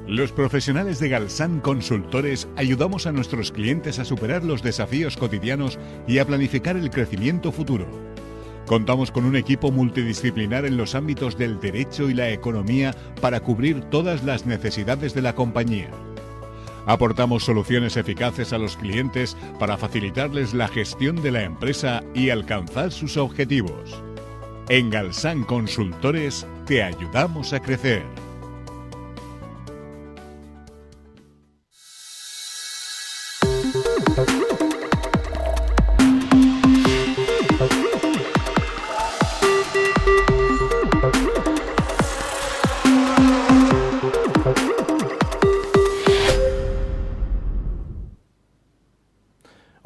Los profesionales de Galsan Consultores ayudamos a nuestros clientes a superar los desafíos cotidianos y a planificar el crecimiento futuro. Contamos con un equipo multidisciplinar en los ámbitos del derecho y la economía para cubrir todas las necesidades de la compañía. Aportamos soluciones eficaces a los clientes para facilitarles la gestión de la empresa y alcanzar sus objetivos. En Galsan Consultores te ayudamos a crecer.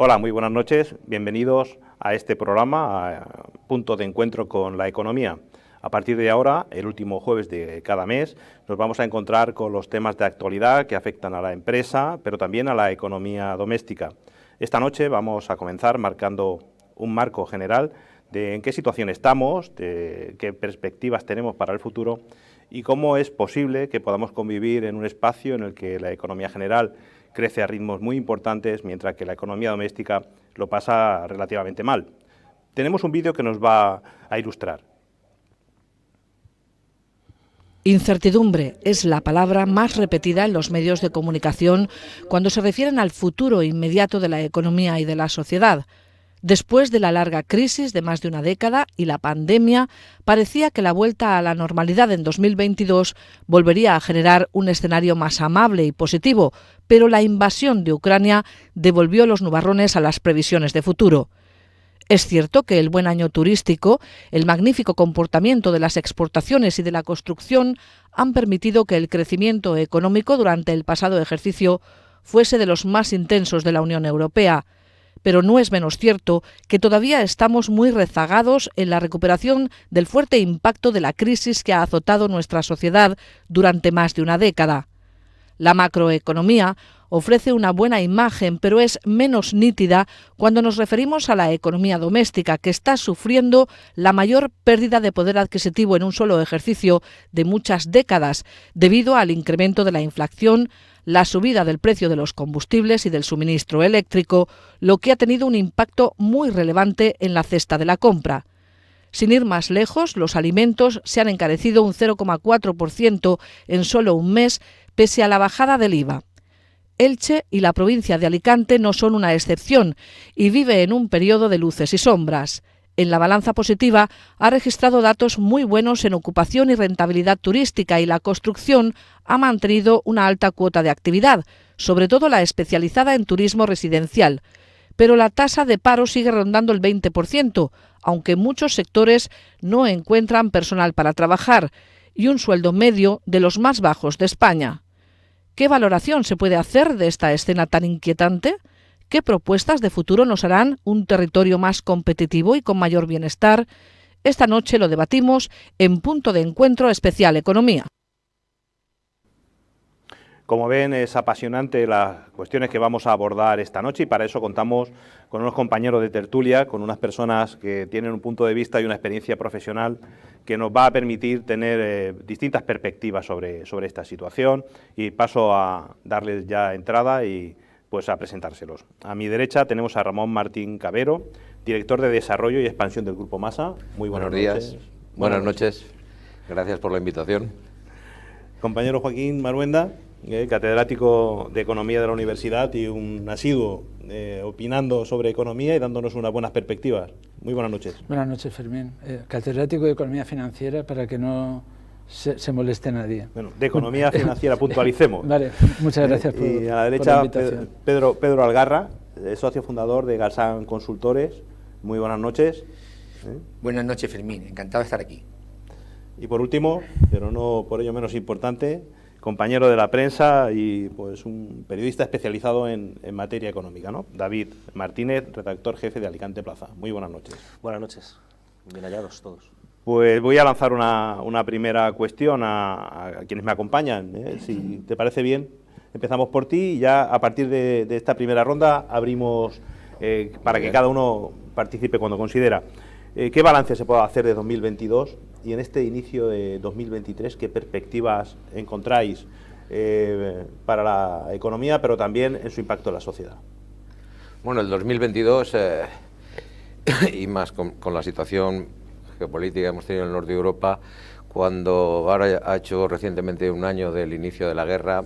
Hola, muy buenas noches. Bienvenidos a este programa, a Punto de Encuentro con la Economía. A partir de ahora, el último jueves de cada mes, nos vamos a encontrar con los temas de actualidad que afectan a la empresa, pero también a la economía doméstica. Esta noche vamos a comenzar marcando un marco general de en qué situación estamos, de qué perspectivas tenemos para el futuro y cómo es posible que podamos convivir en un espacio en el que la economía general crece a ritmos muy importantes, mientras que la economía doméstica lo pasa relativamente mal. Tenemos un vídeo que nos va a ilustrar. Incertidumbre es la palabra más repetida en los medios de comunicación cuando se refieren al futuro inmediato de la economía y de la sociedad. Después de la larga crisis de más de una década y la pandemia, parecía que la vuelta a la normalidad en 2022 volvería a generar un escenario más amable y positivo, pero la invasión de Ucrania devolvió los nubarrones a las previsiones de futuro. Es cierto que el buen año turístico, el magnífico comportamiento de las exportaciones y de la construcción han permitido que el crecimiento económico durante el pasado ejercicio fuese de los más intensos de la Unión Europea. Pero no es menos cierto que todavía estamos muy rezagados en la recuperación del fuerte impacto de la crisis que ha azotado nuestra sociedad durante más de una década. La macroeconomía ofrece una buena imagen, pero es menos nítida cuando nos referimos a la economía doméstica, que está sufriendo la mayor pérdida de poder adquisitivo en un solo ejercicio de muchas décadas, debido al incremento de la inflación, la subida del precio de los combustibles y del suministro eléctrico, lo que ha tenido un impacto muy relevante en la cesta de la compra. Sin ir más lejos, los alimentos se han encarecido un 0,4% en solo un mes, pese a la bajada del IVA. Elche y la provincia de Alicante no son una excepción y vive en un periodo de luces y sombras. En la balanza positiva ha registrado datos muy buenos en ocupación y rentabilidad turística y la construcción ha mantenido una alta cuota de actividad, sobre todo la especializada en turismo residencial. Pero la tasa de paro sigue rondando el 20%, aunque muchos sectores no encuentran personal para trabajar y un sueldo medio de los más bajos de España. ¿Qué valoración se puede hacer de esta escena tan inquietante? ¿Qué propuestas de futuro nos harán un territorio más competitivo y con mayor bienestar? Esta noche lo debatimos en Punto de Encuentro Especial Economía. Como ven, es apasionante las cuestiones que vamos a abordar esta noche y para eso contamos con unos compañeros de tertulia, con unas personas que tienen un punto de vista y una experiencia profesional que nos va a permitir tener distintas perspectivas sobre esta situación y paso a darles ya entrada y pues a presentárselos. A mi derecha tenemos a Ramón Martín Cabero, director de Desarrollo y Expansión del Grupo Masa. Muy buenos días. Buenas noches. Gracias por la invitación. Compañero Joaquín Maruenda, catedrático de Economía de la Universidad y un asiduo opinando sobre economía y dándonos unas buenas perspectivas. Muy buenas noches. Buenas noches, Fermín. Catedrático de Economía Financiera para que no se moleste nadie. Bueno, de Economía Financiera puntualicemos. Vale, muchas gracias por y a la derecha, por la invitación. Pedro Algarra, socio fundador de Galsan Consultores. Muy buenas noches. Buenas noches, Fermín. Encantado de estar aquí. Y por último, pero no por ello menos importante, compañero de la prensa y pues un periodista especializado en materia económica, ¿no? David Martínez, redactor jefe de Alicante Plaza. Muy buenas noches. Buenas noches. Bien hallados todos. Pues voy a lanzar una primera cuestión a quienes me acompañan. Si te parece bien, empezamos por ti y ya a partir de esta primera ronda abrimos para que cada uno participe cuando considera. ¿Qué balance se puede hacer de 2022 y en este inicio de 2023 qué perspectivas encontráis para la economía, pero también en su impacto en la sociedad? Bueno, el 2022, y más con la situación geopolítica que hemos tenido en el norte de Europa, cuando ahora ha hecho recientemente un año del inicio de la guerra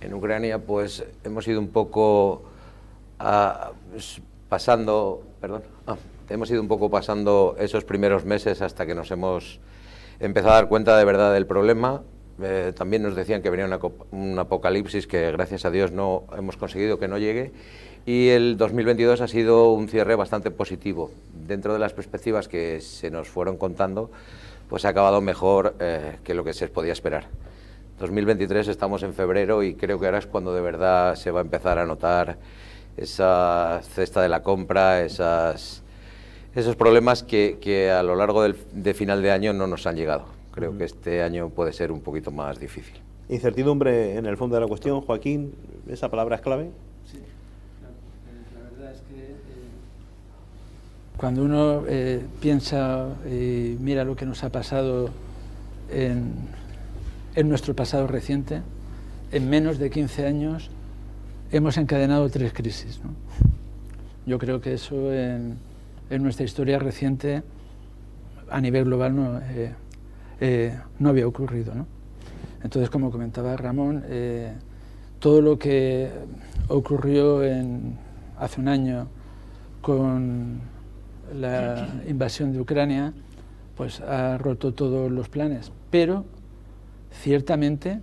en Ucrania, pues hemos ido un poco pasando esos primeros meses hasta que nos hemos empezado a dar cuenta de verdad del problema. También nos decían que venía un apocalipsis que gracias a Dios no hemos conseguido que no llegue, y el 2022 ha sido un cierre bastante positivo. Dentro de las perspectivas que se nos fueron contando, pues ha acabado mejor que lo que se podía esperar. 2023 estamos en febrero y creo que ahora es cuando de verdad se va a empezar a notar esa cesta de la compra, esos problemas que a lo largo de final de año no nos han llegado. Creo que este año puede ser un poquito más difícil. Incertidumbre en el fondo de la cuestión, Joaquín, ¿esa palabra es clave? Sí, claro. La verdad es que cuando uno piensa y mira lo que nos ha pasado en nuestro pasado reciente, en menos de 15 años hemos encadenado 3 crisis, ¿no? Yo creo que eso en nuestra historia reciente a nivel global no había ocurrido, ¿no? Entonces, como comentaba Ramón, todo lo que ocurrió hace un año con la invasión de Ucrania, pues ha roto todos los planes. Pero, ciertamente,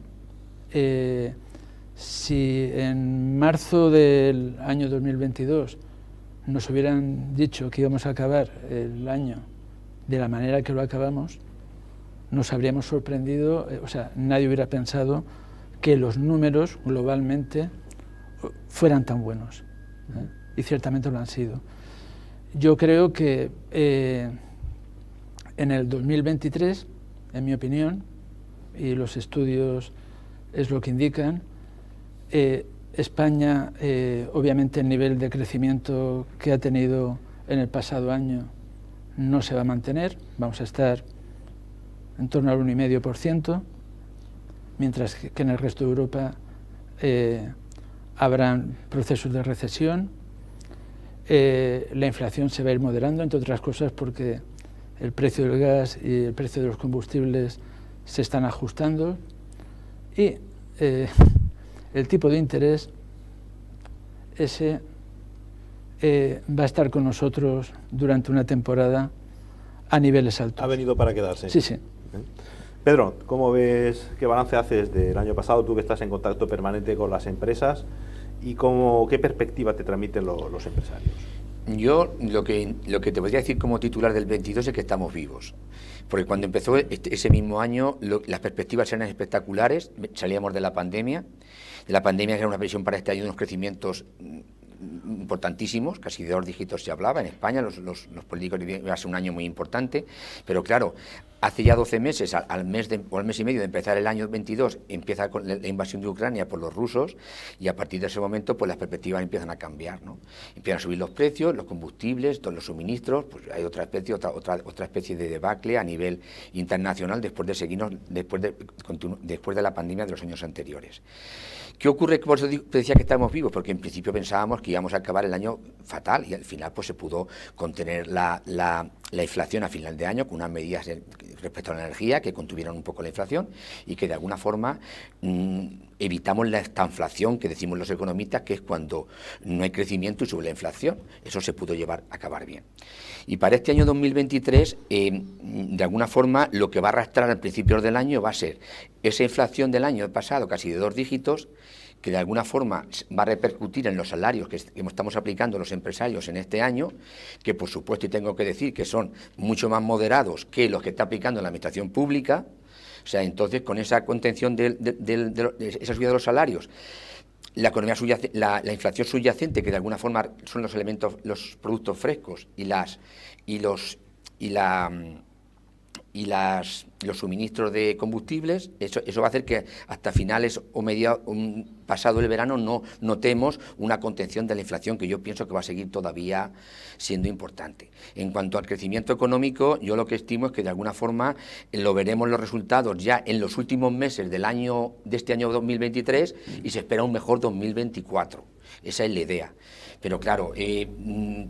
si en marzo del año 2022 nos hubieran dicho que íbamos a acabar el año de la manera que lo acabamos, nos habríamos sorprendido, o sea, nadie hubiera pensado que los números globalmente fueran tan buenos, ¿eh? Y ciertamente lo han sido. Yo creo que en el 2023, en mi opinión, y los estudios es lo que indican, España, obviamente el nivel de crecimiento que ha tenido en el pasado año no se va a mantener, vamos a estar en torno al 1,5%, mientras que en el resto de Europa habrán procesos de recesión. La inflación se va a ir moderando, entre otras cosas porque el precio del gas y el precio de los combustibles se están ajustando, y el tipo de interés ese va a estar con nosotros durante una temporada a niveles altos. Ha venido para quedarse. Sí, sí. Pedro, ¿cómo ves, qué balance haces del año pasado, tú que estás en contacto permanente con las empresas, y qué perspectiva te transmiten los empresarios? Yo lo que te podría decir como titular del 22 es que estamos vivos, porque cuando empezó ese mismo año las perspectivas eran espectaculares. Salíamos de la pandemia que era una previsión para este año de unos crecimientos importantísimos, casi de 2 dígitos se hablaba en España, los políticos iba a ser un año muy importante, pero claro, hace ya 12 meses, al mes y medio de empezar el año 22, empieza con la invasión de Ucrania por los rusos, y a partir de ese momento pues las perspectivas empiezan a cambiar, ¿no? Empiezan a subir los precios, los combustibles, todos los suministros, pues hay otra especie de debacle a nivel internacional después de la pandemia de los años anteriores. ¿Qué ocurre? Por eso te decía que estamos vivos, porque en principio pensábamos que íbamos a acabar el año fatal, y al final pues se pudo contener la inflación a final de año con unas medidas respecto a la energía que contuvieron un poco la inflación y que de alguna forma evitamos la estanflación que decimos los economistas, que es cuando no hay crecimiento y sube la inflación. Eso se pudo acabar bien. Y para este año 2023, de alguna forma, lo que va a arrastrar al principio del año va a ser esa inflación del año pasado, casi de 2 dígitos, que de alguna forma va a repercutir en los salarios que estamos aplicando los empresarios en este año, que por supuesto, y tengo que decir que son mucho más moderados que los que está aplicando la administración pública. O sea, entonces, con esa contención de esa subida de los salarios, la economía la inflación subyacente, que de alguna forma son los elementos, los productos frescos los suministros de combustibles, eso va a hacer que hasta finales o pasado el verano no notemos una contención de la inflación que yo pienso que va a seguir todavía siendo importante. En cuanto al crecimiento económico, yo lo que estimo es que de alguna forma lo veremos los resultados ya en los últimos meses de este año 2023 y se espera un mejor 2024. Esa es la idea. Pero claro,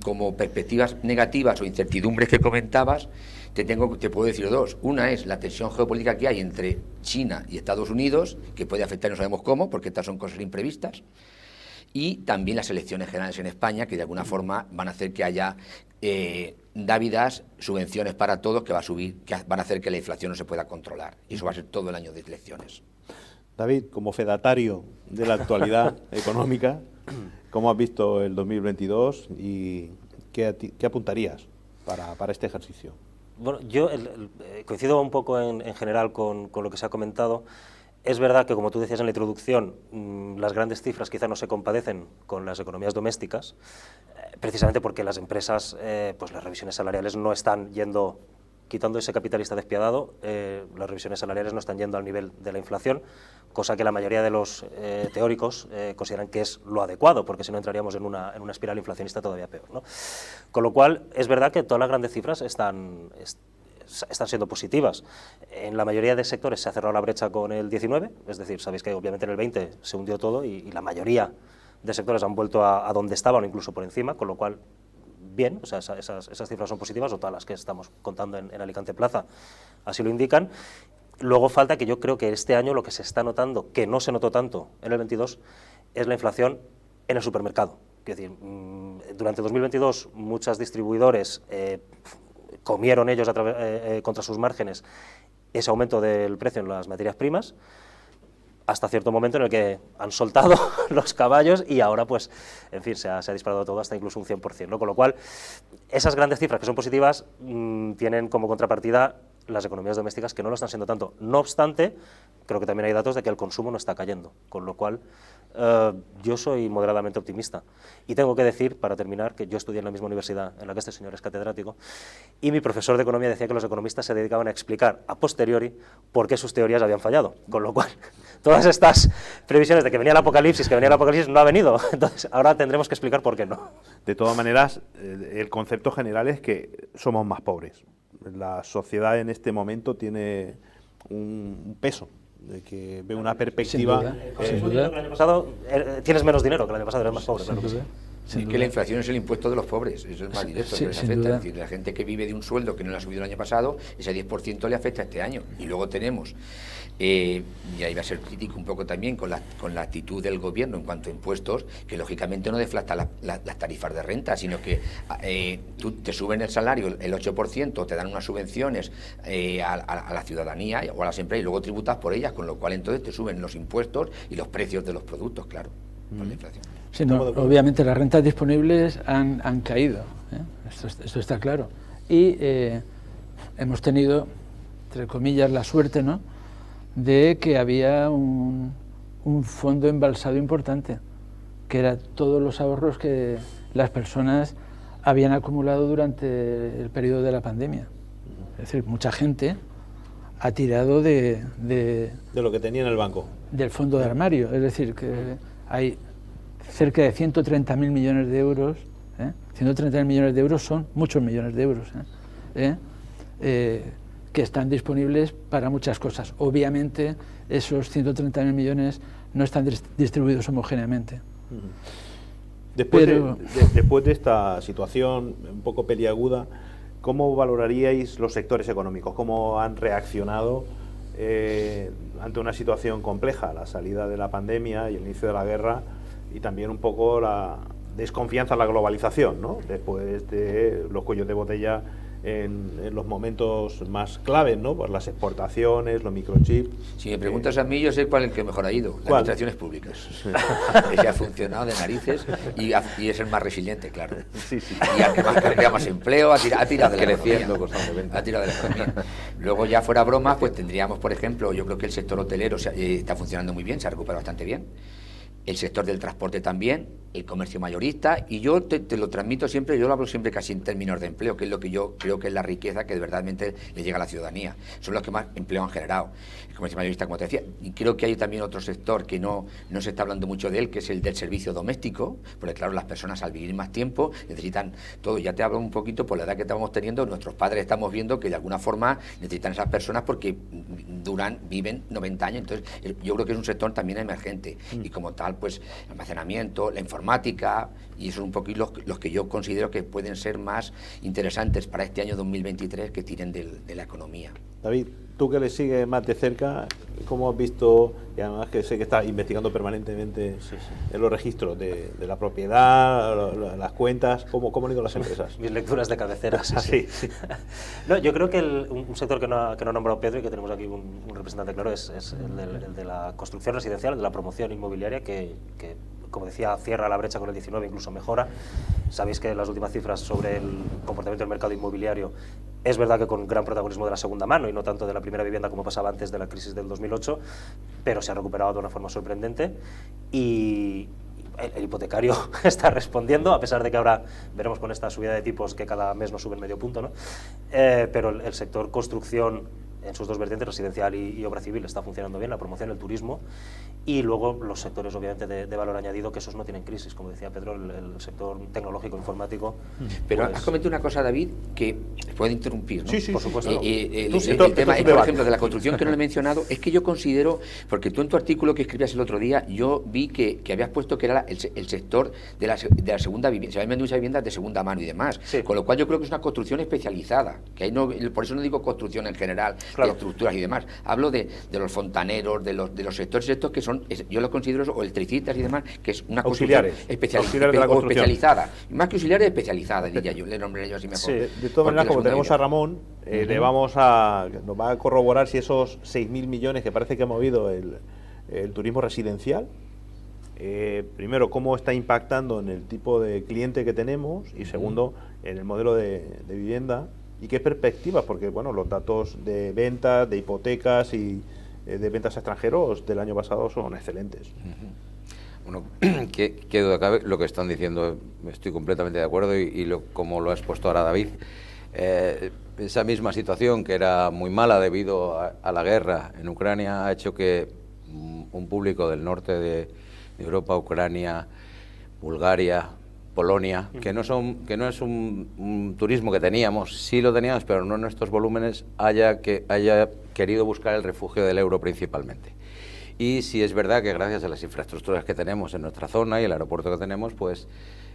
como perspectivas negativas o incertidumbres que comentabas, te puedo decir dos. Una es la tensión geopolítica que hay entre China y Estados Unidos, que puede afectar, no sabemos cómo, porque estas son cosas imprevistas, y también las elecciones generales en España, que de alguna forma van a hacer que haya dávidas, subvenciones para todos, que van a hacer que la inflación no se pueda controlar. Y eso va a ser todo el año de elecciones. David, como fedatario de la actualidad económica, ¿cómo has visto el 2022 y qué apuntarías para este ejercicio? Bueno, yo coincido un poco en general con lo que se ha comentado. Es verdad que, como tú decías en la introducción, las grandes cifras quizá no se compadecen con las economías domésticas, precisamente porque las empresas, pues las revisiones salariales no están yendo, quitando ese capitalista despiadado, las revisiones salariales no están yendo al nivel de la inflación, cosa que la mayoría de los teóricos consideran que es lo adecuado, porque si no entraríamos en una espiral inflacionista todavía peor, ¿no? Con lo cual, es verdad que todas las grandes cifras están siendo positivas. En la mayoría de sectores se ha cerrado la brecha con el 19, es decir, sabéis que obviamente en el 20 se hundió todo y la mayoría de sectores han vuelto a donde estaban o incluso por encima, con lo cual, bien, o sea, esas cifras son positivas, o todas las que estamos contando en Alicante Plaza así lo indican. Luego falta que yo creo que este año lo que se está notando, que no se notó tanto en el 22, es la inflación en el supermercado. Es decir, durante 2022 muchos distribuidores comieron ellos contra sus márgenes ese aumento del precio en las materias primas, hasta cierto momento en el que han soltado los caballos y ahora, pues, en fin, se ha disparado todo hasta incluso un 100%, ¿no? Con lo cual, esas grandes cifras que son positivas tienen como contrapartida las economías domésticas que no lo están siendo tanto. No obstante, creo que también hay datos de que el consumo no está cayendo, con lo cual yo soy moderadamente optimista. Y tengo que decir, para terminar, que yo estudié en la misma universidad en la que este señor es catedrático, y mi profesor de economía decía que los economistas se dedicaban a explicar a posteriori por qué sus teorías habían fallado, con lo cual todas estas previsiones de que venía el apocalipsis no ha venido, entonces ahora tendremos que explicar por qué no. De todas maneras, el concepto general es que somos más pobres. La sociedad en este momento tiene un peso, de que ve una perspectiva. Sin duda. El año pasado tienes menos dinero que el año pasado, eres más pobre. Claro que sí. Es que la inflación es el impuesto de los pobres, eso es más directo, que les afecta. Es decir, la gente que vive de un sueldo que no le ha subido el año pasado, ese 10% le afecta este año. Y luego tenemos, y ahí va a ser crítico un poco también con la actitud del gobierno en cuanto a impuestos, que lógicamente no deflacta las tarifas de renta, sino que tú te suben el salario el 8%, te dan unas subvenciones a la ciudadanía o a las empresas y luego tributas por ellas, con lo cual entonces te suben los impuestos y los precios de los productos, claro, por la inflación. Sí, no, obviamente las rentas disponibles han caído, esto está claro. Y hemos tenido, entre comillas, la suerte, ¿no?, de que había un fondo embalsado importante, que era todos los ahorros que las personas habían acumulado durante el periodo de la pandemia. Es decir, mucha gente ha tirado de lo que tenía en el banco. Del fondo de armario, es decir, que hay cerca de 130.000 millones de euros, 130.000 millones de euros son muchos millones de euros, que están disponibles para muchas cosas. Obviamente, esos 130.000 millones no están distribuidos homogéneamente. Después de esta situación un poco peliaguda, ¿cómo valoraríais los sectores económicos? ¿Cómo han reaccionado ante una situación compleja, la salida de la pandemia y el inicio de la guerra, y también un poco la desconfianza en la globalización, ¿no?, después de los cuellos de botella en los momentos más claves, ¿no?, por las exportaciones, los microchips? Si me preguntas a mí, yo sé cuál es el que mejor ha ido, las administraciones públicas. Ese ha funcionado de narices y es el más resiliente, claro. Sí. Y al que más crea más empleo, ha tirado de la economía. Ha tirado de la economía. Luego, ya fuera bromas, pues tendríamos, por ejemplo, yo creo que el sector hotelero está funcionando muy bien, se ha recuperado bastante bien. El sector del transporte también, el comercio mayorista, y yo te lo transmito siempre, yo lo hablo siempre casi en términos de empleo, que es lo que yo creo que es la riqueza que de verdadmente le llega a la ciudadanía. Son los que más empleo han generado. El comercio mayorista, como te decía, y creo que hay también otro sector que no se está hablando mucho de él, que es el del servicio doméstico, porque claro, las personas al vivir más tiempo necesitan todo. Ya te hablo un poquito por la edad que estamos teniendo, nuestros padres estamos viendo que de alguna forma necesitan esas personas porque viven 90 años, entonces yo creo que es un sector también emergente, y como tal, pues el almacenamiento, la informática, y eso es un poquito los que yo considero que pueden ser más interesantes para este año 2023, que tiren de la economía. David, tú que le sigues más de cerca, ¿cómo has visto, y además que sé que estás investigando permanentemente en los registros de la propiedad, las cuentas, cómo han ido las empresas? Mis lecturas de cabecera, Sí. No, yo creo que un sector que no ha nombrado Pedro y que tenemos aquí un representante claro es el de la construcción residencial, el de la promoción inmobiliaria, que como decía, cierra la brecha con el 19, incluso mejora. Sabéis que las últimas cifras sobre el comportamiento del mercado inmobiliario, es verdad que con gran protagonismo de la segunda mano y no tanto de la primera vivienda como pasaba antes de la crisis del 2008, pero se ha recuperado de una forma sorprendente, y el hipotecario está respondiendo, a pesar de que ahora veremos con esta subida de tipos que cada mes nos suben medio punto, ¿no? Pero el sector construcción en sus dos vertientes, residencial y obra civil, está funcionando bien, la promoción, el turismo, y luego los sectores obviamente de valor añadido, que esos no tienen crisis, como decía Pedro, el sector tecnológico, informático. Pero pues, has comentado una cosa, David, que puede interrumpir, ¿no? Sí, por supuesto. El tema, por ejemplo, de la construcción, que no lo he mencionado, es que yo considero, porque tú en tu artículo que escribías el otro día, yo vi que habías puesto que era el sector de la segunda vivienda, se habían vendido muchas viviendas de segunda mano y demás, con lo cual yo creo que es una construcción especializada, que ahí no, por eso no digo construcción en general, claro, de estructuras y demás, hablo de los fontaneros, de los sectores estos que son, yo los considero, o electricistas y demás, que es una auxiliares de la construcción, especializada, más que auxiliares, especializada, diría yo, le nombré yo así mejor. Sí, de todas maneras, como tenemos a Ramón, nos va a corroborar si esos 6.000 millones que parece que ha movido el turismo residencial, primero, cómo está impactando en el tipo de cliente que tenemos, y segundo, en el modelo de vivienda, y qué perspectivas, porque bueno, los datos de ventas, de hipotecas y de ventas a extranjeros del año pasado son excelentes. Bueno, qué duda cabe, lo que están diciendo, estoy completamente de acuerdo, y como lo ha expuesto ahora David, esa misma situación, que era muy mala debido a la guerra en Ucrania, ha hecho que un público del norte de Europa, Ucrania, Bulgaria, Polonia, que no es un turismo que teníamos, sí lo teníamos, pero no en estos volúmenes, haya querido buscar el refugio del euro principalmente. Y sí es verdad que gracias a las infraestructuras que tenemos en nuestra zona y el aeropuerto que tenemos, pues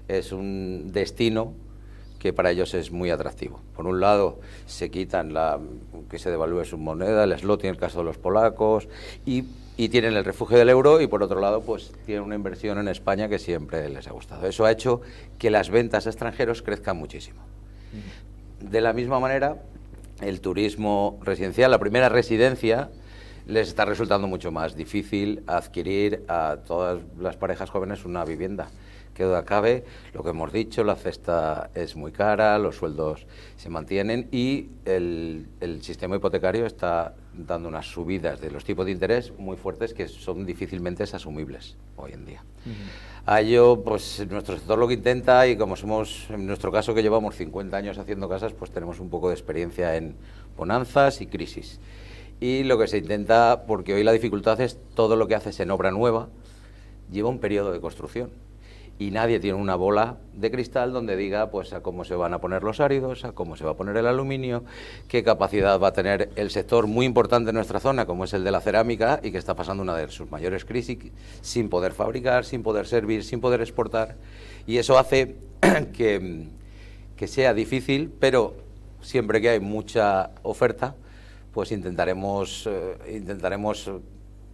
es un destino que para ellos es muy atractivo. Por un lado, se quitan que se devalúe su moneda, el zloty en el caso de los polacos, y tienen el refugio del euro, y por otro lado, pues tienen una inversión en España que siempre les ha gustado. Eso ha hecho que las ventas a extranjeros crezcan muchísimo. De la misma manera, el turismo residencial, la primera residencia, les está resultando mucho más difícil adquirir a todas las parejas jóvenes una vivienda. Que duda cabe, lo que hemos dicho, la cesta es muy cara, los sueldos se mantienen, y el sistema hipotecario está dando unas subidas de los tipos de interés muy fuertes que son difícilmente asumibles hoy en día. A ello, pues nuestro sector lo que intenta, y como somos, en nuestro caso que llevamos 50 años haciendo casas, pues tenemos un poco de experiencia en bonanzas y crisis. Y lo que se intenta, porque hoy la dificultad es todo lo que haces en obra nueva, lleva un periodo de construcción. Y nadie tiene una bola de cristal donde diga pues a cómo se van a poner los áridos, a cómo se va a poner el aluminio, qué capacidad va a tener el sector muy importante en nuestra zona, como es el de la cerámica, y que está pasando una de sus mayores crisis, sin poder fabricar, sin poder servir, sin poder exportar. Y eso hace que sea difícil, pero siempre que hay mucha oferta, pues intentaremos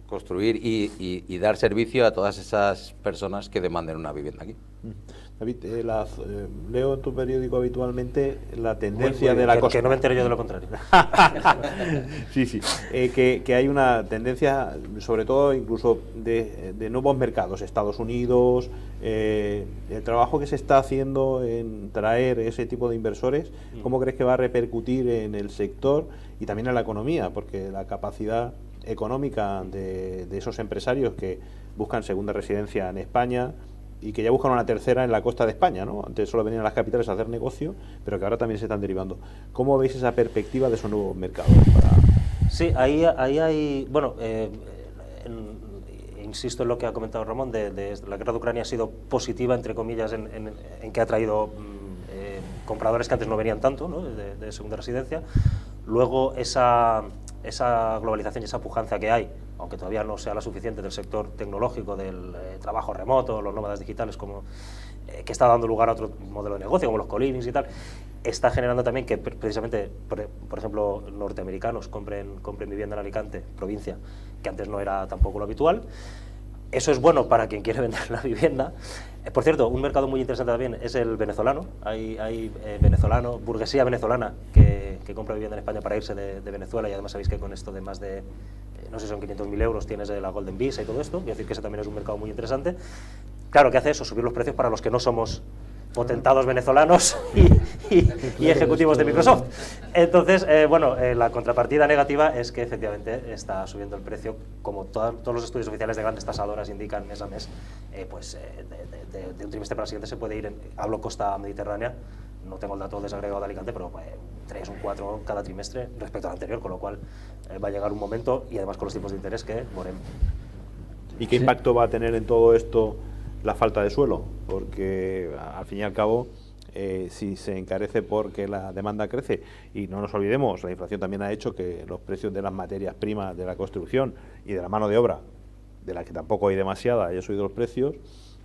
construir y dar servicio a todas esas personas que demanden una vivienda aquí. David, leo en tu periódico habitualmente la tendencia de la que no me entere yo de lo contrario. Sí, que hay una tendencia, sobre todo incluso de nuevos mercados, Estados Unidos, el trabajo que se está haciendo en traer ese tipo de inversores, ¿cómo crees que va a repercutir en el sector y también en la economía? Porque la capacidad económica de esos empresarios que buscan segunda residencia en España y que ya buscan una tercera en la costa de España, ¿no? Antes solo venían a las capitales a hacer negocio, pero que ahora también se están derivando. ¿Cómo veis esa perspectiva de esos nuevos mercados? Sí, ahí hay, bueno, insisto en lo que ha comentado Ramón, de la guerra de Ucrania ha sido positiva, entre comillas, en que ha traído compradores que antes no venían tanto, ¿no? de segunda residencia. Luego esa globalización y esa pujanza que hay, aunque todavía no sea la suficiente, del sector tecnológico, del trabajo remoto, los nómadas digitales, como que está dando lugar a otro modelo de negocio, como los co-livings y tal, está generando también que precisamente, por ejemplo, norteamericanos compren vivienda en Alicante, provincia, que antes no era tampoco lo habitual. Eso es bueno para quien quiere vender la vivienda. Por cierto, un mercado muy interesante también es el venezolano. Hay burguesía venezolana que compra vivienda en España para irse de Venezuela, y además sabéis que con esto de más de, no sé si son 500.000 euros, tienes la Golden Visa y todo esto. Quiero decir que ese también es un mercado muy interesante. Claro, ¿qué hace eso? Subir los precios para los que no somos potentados venezolanos y ejecutivos de Microsoft. Entonces, la contrapartida negativa es que efectivamente está subiendo el precio, como todos los estudios oficiales de grandes tasadoras indican mes a mes, de un trimestre para el siguiente se puede ir, hablo costa mediterránea, no tengo el dato desagregado de Alicante, pero 3 o 4 cada trimestre respecto al anterior, con lo cual va a llegar un momento, y además con los tipos de interés, que moremos. ¿Y qué impacto va a tener en todo esto la falta de suelo? Porque al fin y al cabo, si se encarece porque la demanda crece, y no nos olvidemos, la inflación también ha hecho que los precios de las materias primas de la construcción y de la mano de obra, de la que tampoco hay demasiada, haya subido los precios.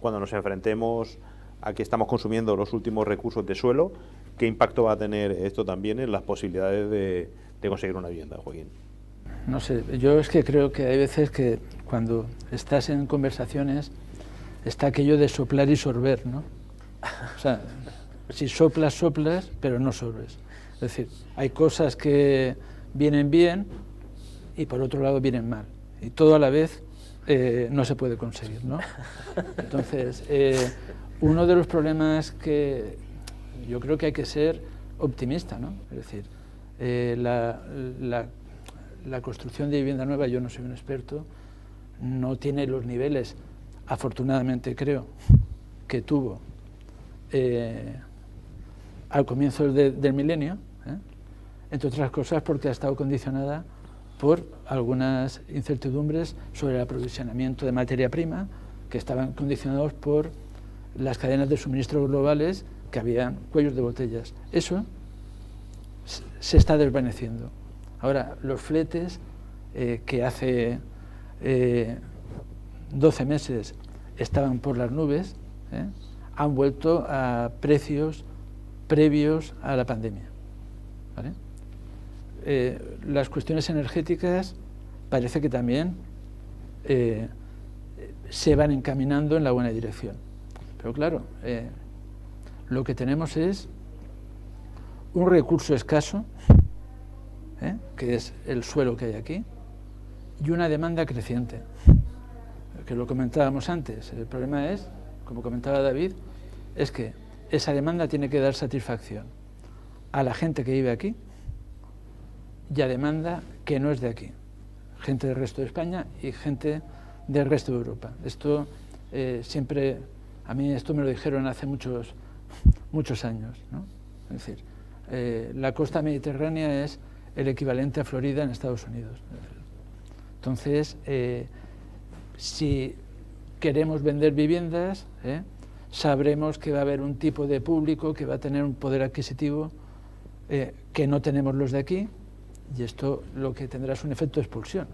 Cuando nos enfrentemos a que estamos consumiendo los últimos recursos de suelo, ¿qué impacto va a tener esto también en las posibilidades de conseguir una vivienda, Joaquín? No sé, yo es que creo que hay veces que cuando estás en conversaciones está aquello de soplar y sorber, ¿no? O sea, si soplas, soplas, pero no sorbes. Es decir, hay cosas que vienen bien y por otro lado vienen mal. Y todo a la vez no se puede conseguir, ¿no? Entonces, uno de los problemas que yo creo que hay que ser optimista, ¿no? Es decir, la construcción de vivienda nueva, yo no soy un experto, no tiene los niveles, afortunadamente creo, que tuvo al comienzo del milenio, entre otras cosas porque ha estado condicionada por algunas incertidumbres sobre el aprovisionamiento de materia prima, que estaban condicionados por las cadenas de suministro globales, que habían cuellos de botellas. Eso se está desvaneciendo. Ahora, los fletes que hace 12 meses estaban por las nubes, han vuelto a precios previos a la pandemia, ¿vale? Las cuestiones energéticas parece que también se van encaminando en la buena dirección. Pero claro, lo que tenemos es un recurso escaso, que es el suelo que hay aquí, y una demanda creciente, que lo comentábamos antes. El problema es, como comentaba David, es que esa demanda tiene que dar satisfacción a la gente que vive aquí y a demanda que no es de aquí, gente del resto de España y gente del resto de Europa. Esto siempre, a mí esto me lo dijeron hace muchos años, ¿no? Es decir, la costa mediterránea es el equivalente a Florida en Estados Unidos. Entonces, si queremos vender viviendas, sabremos que va a haber un tipo de público que va a tener un poder adquisitivo que no tenemos los de aquí, y esto lo que tendrá es un efecto de expulsión.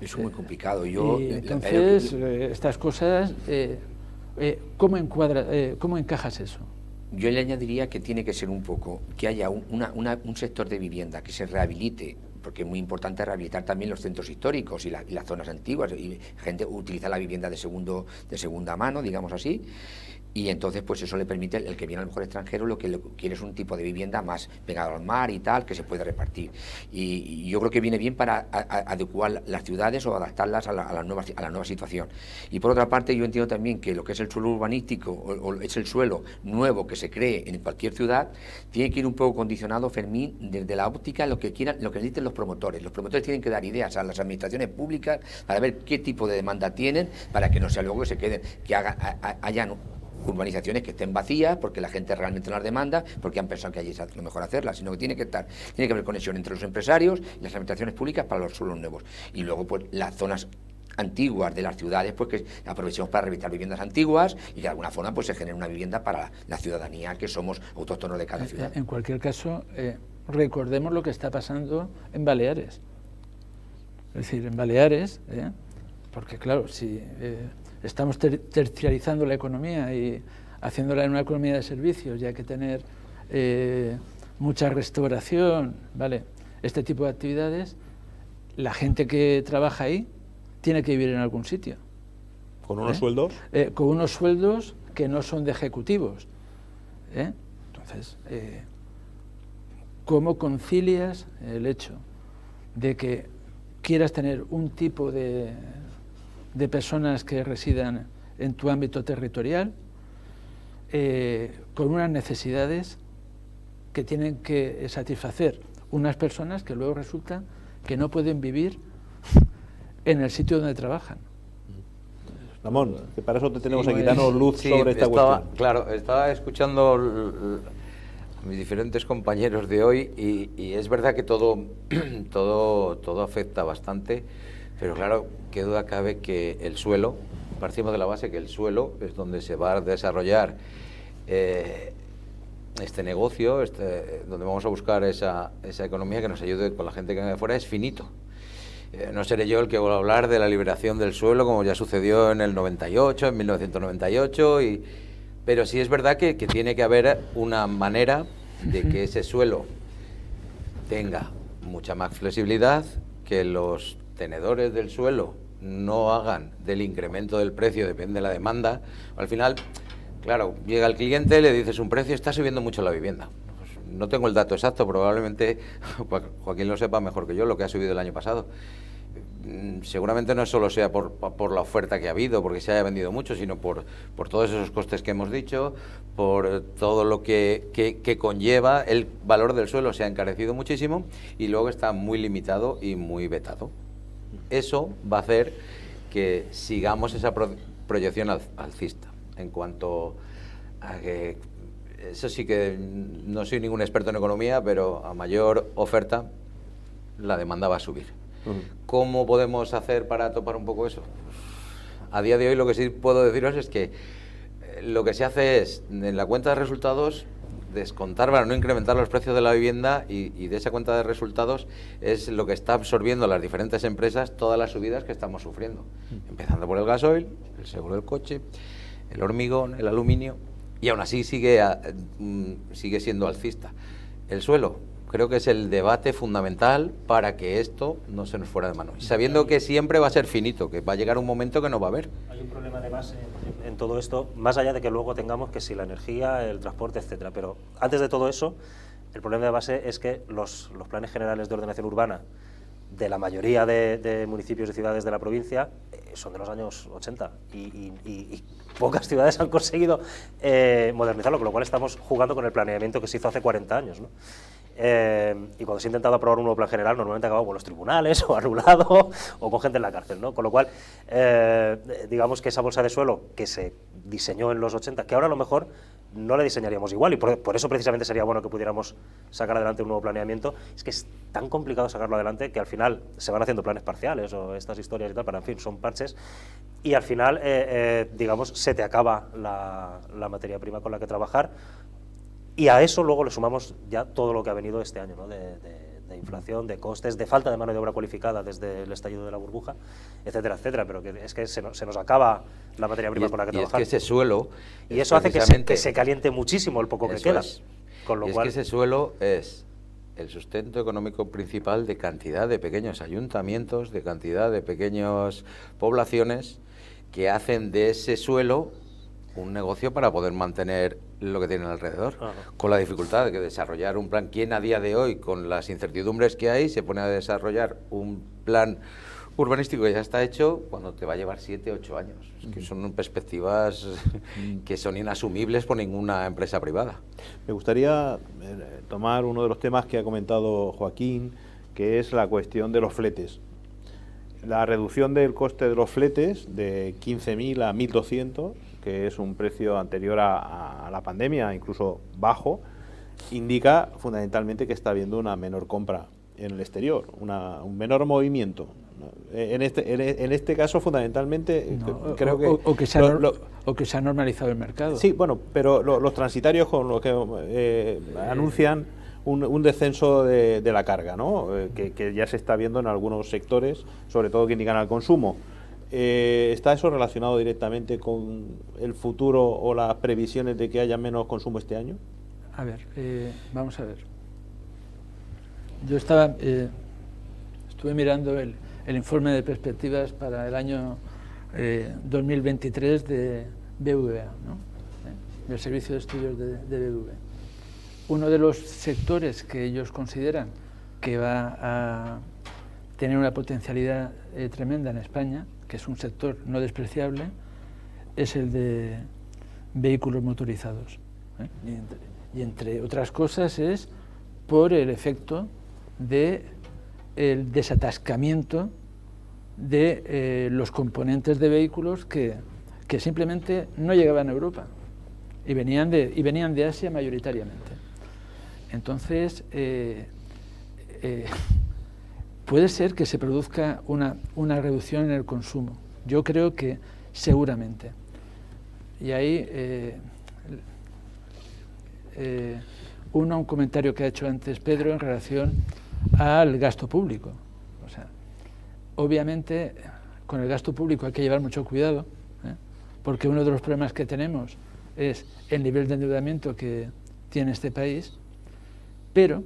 Es muy complicado. Entonces, estas cosas, ¿cómo encajas eso? Yo le añadiría que tiene que ser un poco, que haya un sector de vivienda que se rehabilite, porque es muy importante rehabilitar también los centros históricos y las zonas antiguas, y gente utiliza la vivienda de segunda mano, digamos así, y entonces pues eso le permite, el que viene a lo mejor extranjero, lo que quiere es un tipo de vivienda más pegado al mar y tal, que se puede repartir. Y yo creo que viene bien para adecuar las ciudades o adaptarlas a la nueva situación. Y por otra parte, yo entiendo también que lo que es el suelo urbanístico o es el suelo nuevo que se cree en cualquier ciudad, tiene que ir un poco condicionado, Fermín, desde la óptica, lo que necesiten los promotores. Los promotores tienen que dar ideas a las administraciones públicas para ver qué tipo de demanda tienen, para que no sea luego que se queden, que hayan urbanizaciones que estén vacías porque la gente realmente no las demanda, porque han pensado que allí es lo mejor hacerlas, sino que tiene que haber conexión entre los empresarios y las administraciones públicas para los suelos nuevos. Y luego pues las zonas antiguas de las ciudades, pues que aprovechemos para revitalizar viviendas antiguas y que de alguna forma pues se genere una vivienda para la ciudadanía que somos autóctonos de cada ciudad. En cualquier caso, recordemos lo que está pasando en Baleares. Es decir, en Baleares, porque claro, si estamos terciarizando la economía y haciéndola en una economía de servicios, y hay que tener mucha restauración, ¿vale? Este tipo de actividades, la gente que trabaja ahí tiene que vivir en algún sitio. ¿Con unos sueldos? Con unos sueldos que no son de ejecutivos. Entonces, ¿cómo concilias el hecho de que quieras tener un tipo de personas que residan en tu ámbito territorial con unas necesidades que tienen que satisfacer unas personas que luego resulta que no pueden vivir en el sitio donde trabajan? Ramón, que para eso te tenemos aquí, danos luz sobre esta cuestión. Claro, estaba escuchando a mis diferentes compañeros de hoy y es verdad que todo afecta bastante, pero claro, qué duda cabe que el suelo, partimos de la base que el suelo es donde se va a desarrollar este negocio, donde vamos a buscar esa economía que nos ayude con la gente que viene de fuera, es finito. No seré yo el que vuelva a hablar de la liberación del suelo, como ya sucedió en el 98, en 1998, pero sí es verdad que tiene que haber una manera de que ese suelo tenga mucha más flexibilidad, que los tenedores del suelo no hagan del incremento del precio, depende de la demanda. Al final, claro, llega el cliente, le dices un precio, está subiendo mucho la vivienda. Pues no tengo el dato exacto, probablemente Joaquín lo sepa mejor que yo, lo que ha subido el año pasado. Seguramente no solo sea por la oferta que ha habido, porque se haya vendido mucho, sino por todos esos costes que hemos dicho, por todo lo que conlleva el valor del suelo, se ha encarecido muchísimo y luego está muy limitado y muy vetado. Eso va a hacer que sigamos esa proyección alcista. En cuanto a que, eso sí que no soy ningún experto en economía, pero a mayor oferta, la demanda va a subir. ¿Cómo podemos hacer para topar un poco eso? A día de hoy lo que sí puedo deciros es que lo que se hace es, en la cuenta de resultados, descontar para no incrementar los precios de la vivienda y de esa cuenta de resultados es lo que está absorbiendo las diferentes empresas todas las subidas que estamos sufriendo. Empezando por el gasoil, el seguro del coche, el hormigón, el aluminio, y aún así sigue siendo alcista. El suelo, creo que es el debate fundamental para que esto no se nos fuera de mano. Y sabiendo que siempre va a ser finito, que va a llegar un momento que no va a haber. Hay un problema de base en todo esto, más allá de que luego tengamos que si la energía, el transporte, etcétera. Pero antes de todo eso, el problema de base es que los planes generales de ordenación urbana de la mayoría de municipios y ciudades de la provincia son de los años 80 y pocas ciudades han conseguido modernizarlo, con lo cual estamos jugando con el planeamiento que se hizo hace 40 años, ¿no? Y cuando se ha intentado aprobar un nuevo plan general, normalmente ha acabado con los tribunales o anulado o con gente en la cárcel, ¿no? Con lo cual, digamos que esa bolsa de suelo que se diseñó en los 80, que ahora a lo mejor no la diseñaríamos igual, y por eso precisamente sería bueno que pudiéramos sacar adelante un nuevo planeamiento, es que es tan complicado sacarlo adelante que al final se van haciendo planes parciales o estas historias y tal, pero en fin, son parches, y al final, digamos, se te acaba la materia prima con la que trabajar. Y a eso luego le sumamos ya todo lo que ha venido este año, ¿no? de inflación, de costes, de falta de mano de obra cualificada desde el estallido de la burbuja, etcétera, etcétera. Pero que es que se nos acaba la materia prima con la que trabajar. Y es que ese suelo... Y eso hace que se caliente muchísimo el poco que queda. Con lo cual, es que ese suelo es el sustento económico principal de cantidad de pequeños ayuntamientos, de cantidad de pequeñas poblaciones que hacen de ese suelo un negocio para poder mantener lo que tienen alrededor, con la dificultad de que desarrollar un plan. ¿Quién a día de hoy, con las incertidumbres que hay, se pone a desarrollar un plan urbanístico que ya está hecho cuando te va a llevar 7, 8 años? Es que son perspectivas que son inasumibles por ninguna empresa privada. Me gustaría tomar uno de los temas que ha comentado Joaquín, que es la cuestión de los fletes. La reducción del coste de los fletes de 15.000 a 1.200, que es un precio anterior a la pandemia, incluso bajo, indica fundamentalmente que está habiendo una menor compra en el exterior, un menor movimiento. En este caso, fundamentalmente, creo que... O que se ha normalizado el mercado. Sí, bueno, pero los transitarios con lo que anuncian un descenso de la carga, ¿no? Que ya se está viendo en algunos sectores, sobre todo que indican al consumo. ¿Está eso relacionado directamente con el futuro o las previsiones de que haya menos consumo este año? A ver, vamos a ver. Yo estuve mirando el informe de perspectivas para el año 2023 de BBVA, ¿no? Del Servicio de Estudios de BBVA. Uno de los sectores que ellos consideran que va a tener una potencialidad tremenda en España, que es un sector no despreciable, es el de vehículos motorizados. Y entre otras cosas es por el efecto del desatascamiento de los componentes de vehículos que simplemente no llegaban a Europa y venían de Asia mayoritariamente. Entonces, puede ser que se produzca una reducción en el consumo. Yo creo que seguramente. Y ahí un comentario que ha hecho antes Pedro en relación al gasto público. O sea, obviamente con el gasto público hay que llevar mucho cuidado, porque uno de los problemas que tenemos es el nivel de endeudamiento que tiene este país, pero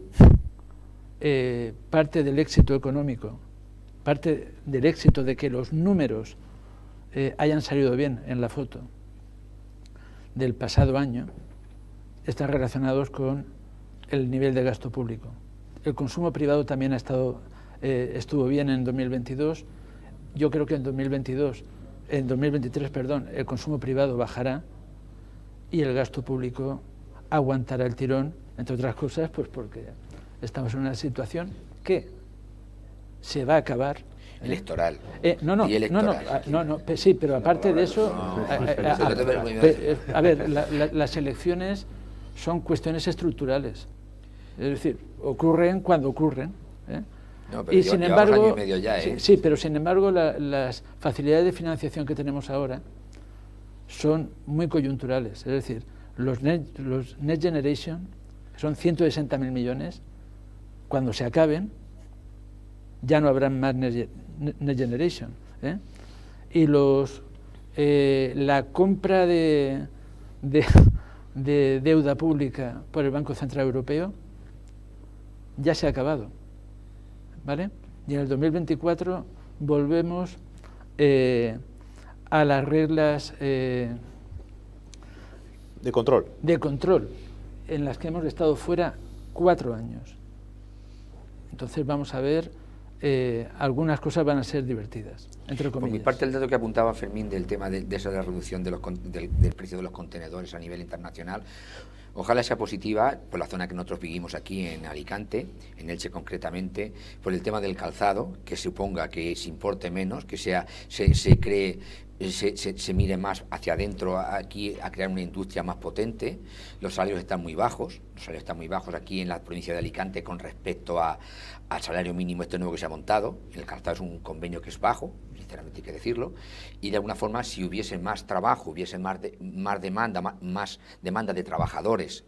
parte del éxito económico, parte del éxito de que los números hayan salido bien en la foto del pasado año, están relacionados con el nivel de gasto público. El consumo privado también estuvo bien en 2022. Yo creo que en 2023, el consumo privado bajará y el gasto público aguantará el tirón, entre otras cosas, pues porque estamos en una situación que se va a acabar. Electoral. No, sí, pero aparte de eso, a ver, las elecciones son cuestiones estructurales. Es decir, ocurren cuando ocurren. No, pero y sin embargo, año y medio ya, sí, pero sin embargo las facilidades de financiación que tenemos ahora son muy coyunturales. Es decir, los Next Generation, que son 160.000 millones, cuando se acaben, ya no habrán más Next Generation. Y la compra de deuda pública por el Banco Central Europeo ya se ha acabado, ¿vale? Y en el 2024 volvemos a las reglas de control en las que hemos estado fuera 4 años. Entonces vamos a ver, algunas cosas van a ser divertidas, entre comillas. Por mi parte, el dato que apuntaba Fermín del tema de esa reducción del precio de los contenedores a nivel internacional, ojalá sea positiva por la zona que nosotros vivimos aquí en Alicante, en Elche concretamente, por el tema del calzado, que suponga que se importe menos, que se mire más hacia adentro aquí a crear una industria más potente. Los salarios están muy bajos aquí en la provincia de Alicante con respecto al salario mínimo este nuevo que se ha montado. El calzado es un convenio que es bajo, sinceramente hay que decirlo, y de alguna forma si hubiese más trabajo, hubiese más demanda de trabajadores,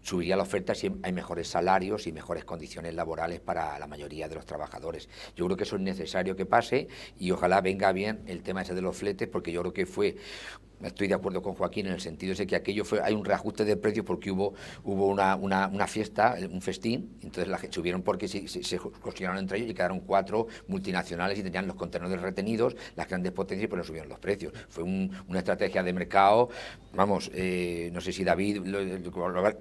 subiría la oferta si hay mejores salarios y mejores condiciones laborales para la mayoría de los trabajadores. Yo creo que eso es necesario que pase y ojalá venga bien el tema ese de los fletes, porque yo creo que fue estoy de acuerdo con Joaquín en el sentido de que aquello hay un reajuste de precios porque hubo una fiesta, un festín, entonces la gente subieron porque se cosquearon entre ellos y quedaron 4 multinacionales y tenían los contenedores retenidos, las grandes potencias, pues no subieron los precios. Fue una estrategia de mercado, vamos, no sé si David,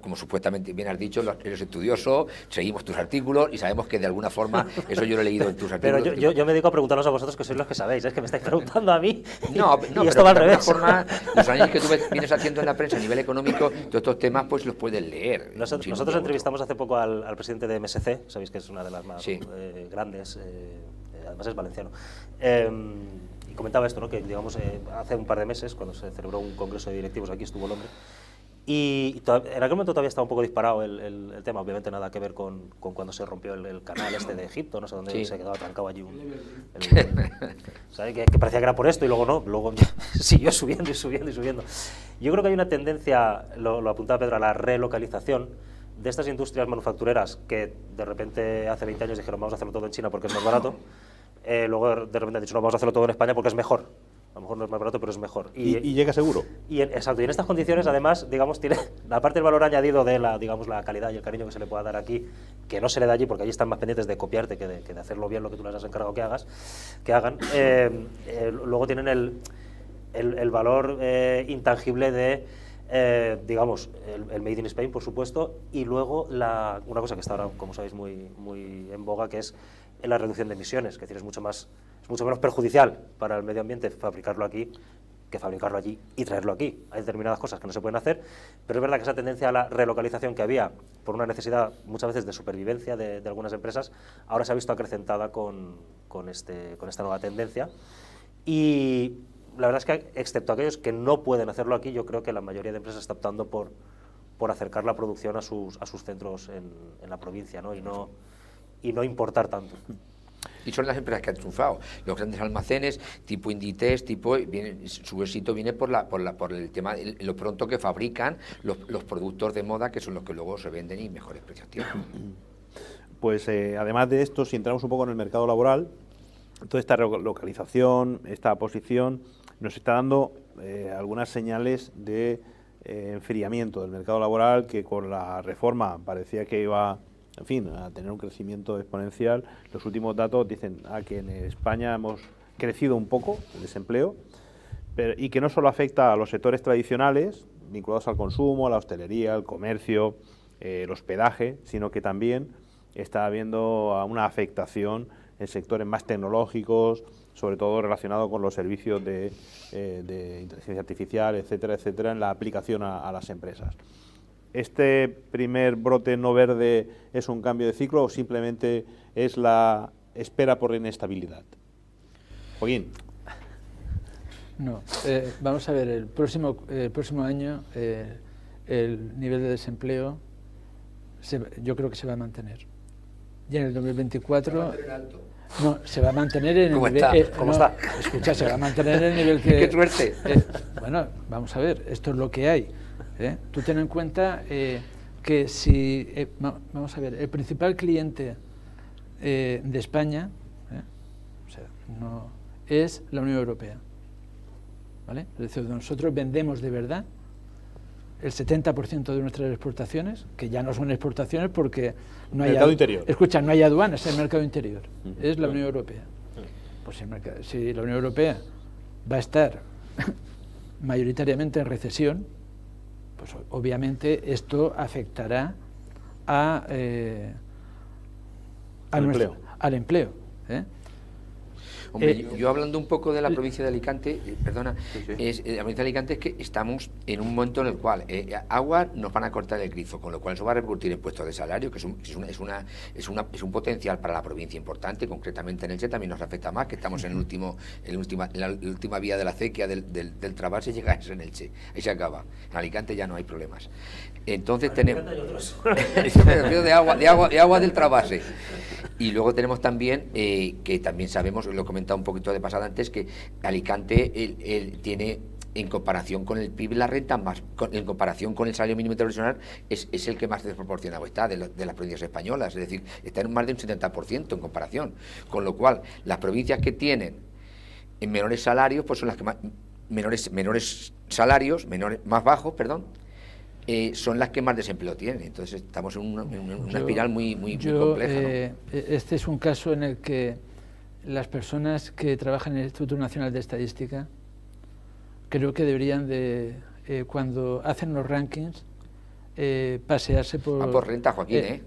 como supuestamente bien has dicho, eres estudioso, seguimos tus artículos y sabemos que de alguna forma, eso yo lo he leído en tus artículos. Pero yo me dedico a preguntaros a vosotros, que sois los que sabéis, es que me estáis preguntando a mí. No, y esto va al revés. Forma, los análisis que tú vienes haciendo en la prensa a nivel económico, todos estos temas pues los puedes leer. Nosotros entrevistamos hace poco al presidente de MSC, sabéis que es una de las más grandes, además es valenciano. Y comentaba esto, ¿no? Que digamos hace un par de meses, cuando se celebró un congreso de directivos aquí, estuvo el hombre. Y en aquel momento todavía estaba un poco disparado el tema, obviamente nada que ver con cuando se rompió el canal este de Egipto, no sé dónde se quedó atrancado allí ¿sabes? Que parecía que era por esto y luego no, luego siguió subiendo y subiendo y subiendo. Yo creo que hay una tendencia, lo apuntaba Pedro, a la relocalización de estas industrias manufactureras que de repente hace 20 años dijeron vamos a hacerlo todo en China porque es más barato, luego de repente han dicho no, vamos a hacerlo todo en España porque es mejor. A lo mejor no es más barato, pero es mejor. Y llega seguro. Exacto, y en estas condiciones, además, digamos, tiene la parte del valor añadido de la calidad y el cariño que se le pueda dar aquí, que no se le da allí, porque allí están más pendientes de copiarte que de hacerlo bien lo que tú les has encargado que hagan. Luego tienen el valor intangible de, digamos, el Made in Spain, por supuesto, y luego una cosa que está ahora, como sabéis, muy, muy en boga, que es la reducción de emisiones, que es decir, es mucho menos perjudicial para el medio ambiente fabricarlo aquí que fabricarlo allí y traerlo aquí. Hay determinadas cosas que no se pueden hacer, pero es verdad que esa tendencia a la relocalización que había por una necesidad muchas veces de supervivencia de algunas empresas, ahora se ha visto acrecentada con esta nueva tendencia. Y la verdad es que, excepto aquellos que no pueden hacerlo aquí, yo creo que la mayoría de empresas está optando por acercar la producción a sus centros en la provincia, ¿no? Y no importar tanto. Y son las empresas que han triunfado. Los grandes almacenes, tipo Inditex, su éxito viene por el tema de lo pronto que fabrican los productos de moda, que son los que luego se venden y mejores precios tienen. Pues además de esto, si entramos un poco en el mercado laboral, toda esta localización, esta posición, nos está dando algunas señales de enfriamiento del mercado laboral, que con la reforma parecía que iba, en fin, a tener un crecimiento exponencial. Los últimos datos dicen que en España hemos crecido un poco el desempleo, y que no solo afecta a los sectores tradicionales, vinculados al consumo, a la hostelería, al comercio, el hospedaje, sino que también está habiendo una afectación en sectores más tecnológicos, sobre todo relacionado con los servicios de inteligencia artificial, etcétera, etcétera, en la aplicación a las empresas. ¿Este primer brote no verde es un cambio de ciclo o simplemente es la espera por la inestabilidad? Joaquín. No, vamos a ver, el próximo año el nivel de desempleo yo creo que se va a mantener. Y en el 2024... No, se va a mantener en el nivel... ¿Cómo está? Escucha, se va a mantener en el nivel que... ¡Qué suerte! Bueno, vamos a ver, esto es lo que hay. Tú ten en cuenta que si... vamos a ver, el principal cliente de España no, es la Unión Europea. ¿Vale? Es decir, nosotros vendemos de verdad el 70% de nuestras exportaciones, que ya no son exportaciones porque no hay... Mercado interior. Escucha, no hay aduanas, es el mercado interior, es la Unión Europea. Pues si la Unión Europea va a estar mayoritariamente en recesión, pues obviamente esto afectará al empleo. Hombre, yo hablando un poco de la provincia de Alicante, perdona, la provincia de Alicante es que estamos en un momento en el cual agua nos van a cortar el grifo, con lo cual eso va a repercutir en puestos de salario, que es un potencial para la provincia importante. Concretamente en Elche también nos afecta más, que estamos en la última vía de la acequia del Trabase, llega a ser en Elche, ahí se acaba. En Alicante ya no hay problemas. Entonces tenemos de agua del Trabase. Y luego tenemos también, que también sabemos, lo he comentado un poquito de pasada antes, que Alicante tiene, en comparación con el PIB, la renta en comparación con el salario mínimo interprofesional, es el que más desproporcionado está de las provincias españolas, es decir, está en más de un 70% en comparación, con lo cual las provincias que tienen en menores salarios pues son las que menores salarios, más bajos, perdón, son las que más desempleo tienen. Entonces estamos en una espiral muy compleja, ¿no? Este es un caso en el que las personas que trabajan en el Instituto Nacional de Estadística creo que deberían de, cuando hacen los rankings, pasearse por... Va por renta, Joaquín,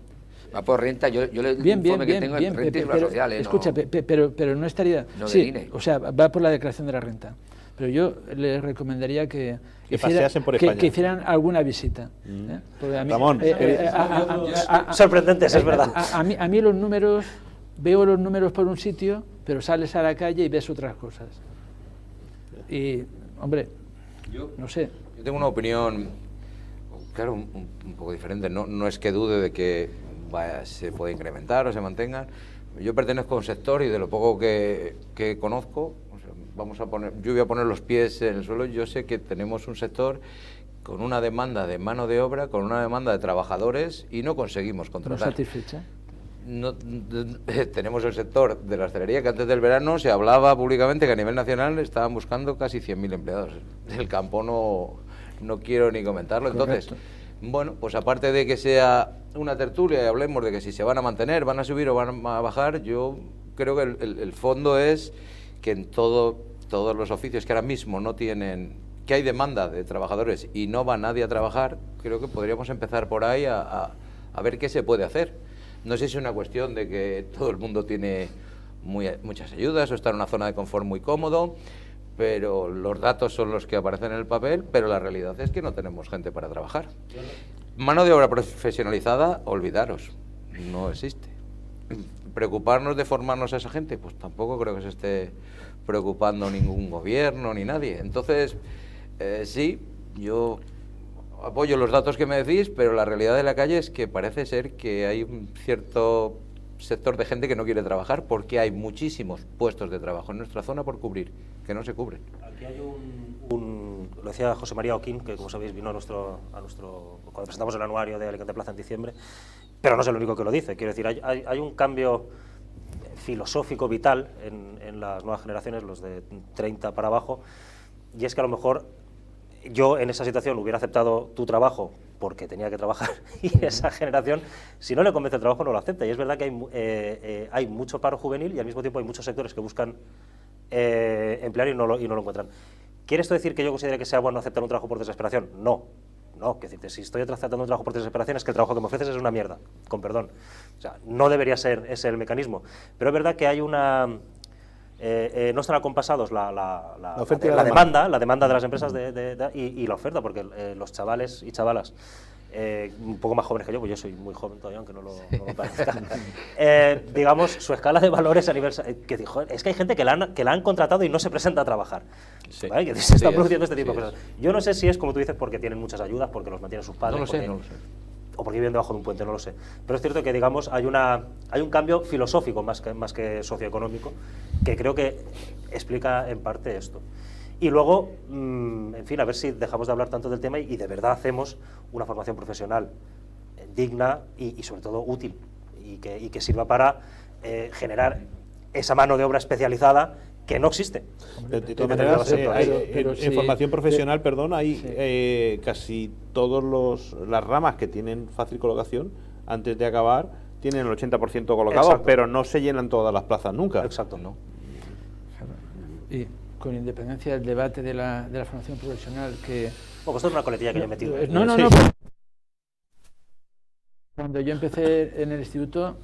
va por renta. Yo el informe que tengo es renta y seguridad social. Escucha, no, pero no estaría... No sí, INE. o sea, va por la declaración de la renta. Pero yo les recomendaría que paseasen por España. Que hicieran alguna visita. Porque a mí, Ramón, sorprendentes, es verdad. A mí los números, veo los números por un sitio, pero sales a la calle y ves otras cosas. Y, hombre, no sé. Yo tengo una opinión, claro, un poco diferente. No es que dude de que se puede incrementar o se mantengan. Yo pertenezco a un sector y de lo poco que conozco, yo voy a poner los pies en el suelo. Yo sé que tenemos un sector con una demanda de mano de obra, con una demanda de trabajadores y no conseguimos contratar. ¿No satisfecha? Tenemos el sector de la hostelería, que antes del verano se hablaba públicamente que a nivel nacional estaban buscando casi 100.000 empleados. Del campo no quiero ni comentarlo. Entonces, bueno, pues aparte de que sea una tertulia y hablemos de que si se van a mantener, van a subir o van a bajar, yo creo que el fondo es que en todos los oficios que ahora mismo no tienen, que hay demanda de trabajadores y no va nadie a trabajar, creo que podríamos empezar por ahí a ver qué se puede hacer. No sé si es una cuestión de que todo el mundo tiene muchas ayudas o está en una zona de confort muy cómodo, pero los datos son los que aparecen en el papel, pero la realidad es que no tenemos gente para trabajar. Mano de obra profesionalizada, olvidaros, no existe. ¿Preocuparnos de formarnos a esa gente? Pues tampoco creo que se esté preocupando ningún gobierno ni nadie. Entonces, sí, yo apoyo los datos que me decís, pero la realidad de la calle es que parece ser que hay un cierto sector de gente que no quiere trabajar porque hay muchísimos puestos de trabajo en nuestra zona por cubrir, que no se cubren. Aquí hay lo decía José María Oquín, que como sabéis vino a nuestro cuando presentamos el anuario de Alicante Plaza en diciembre, pero no es el único que lo dice. Quiero decir, hay un cambio filosófico vital en las nuevas generaciones, los de 30 para abajo, y es que a lo mejor yo en esa situación hubiera aceptado tu trabajo porque tenía que trabajar y esa generación, si no le convence el trabajo, no lo acepta. Y es verdad que hay mucho paro juvenil y al mismo tiempo hay muchos sectores que buscan emplear y no lo encuentran. ¿Quiere esto decir que yo considere que sea bueno aceptar un trabajo por desesperación? No, que decirte, si estoy aceptando un trabajo por desesperación es que el trabajo que me ofreces es una mierda, con perdón. O sea, no debería ser ese el mecanismo. Pero es verdad que hay una... no están acompasados la demanda de las empresas y la oferta, porque los chavales y chavalas un poco más jóvenes que yo, pues yo soy muy joven todavía, aunque no lo parezca, digamos, su escala de valores a nivel... que dijo, es que hay gente que la han contratado y no se presenta a trabajar. Sí. ¿Vale? Que se están produciendo este tipo de cosas. Yo no sé si es, como tú dices, porque tienen muchas ayudas, porque los mantienen sus padres. No lo sé. O porque viven debajo de un puente, no lo sé. Pero es cierto que, digamos, hay un cambio filosófico más que socioeconómico, que creo que explica en parte esto. Y luego, en fin, a ver si dejamos de hablar tanto del tema y de verdad hacemos una formación profesional digna y sobre todo útil, y que sirva para generar esa mano de obra especializada que no existe. De todas maneras, en formación profesional, hay casi todas las ramas que tienen fácil colocación, antes de acabar, tienen el 80% colocado. Exacto. Pero no se llenan todas las plazas nunca. Exacto. ¿No? Y con independencia del debate de la formación profesional que... Bueno, esto es una coletilla que yo he metido. No. Cuando yo empecé en el instituto,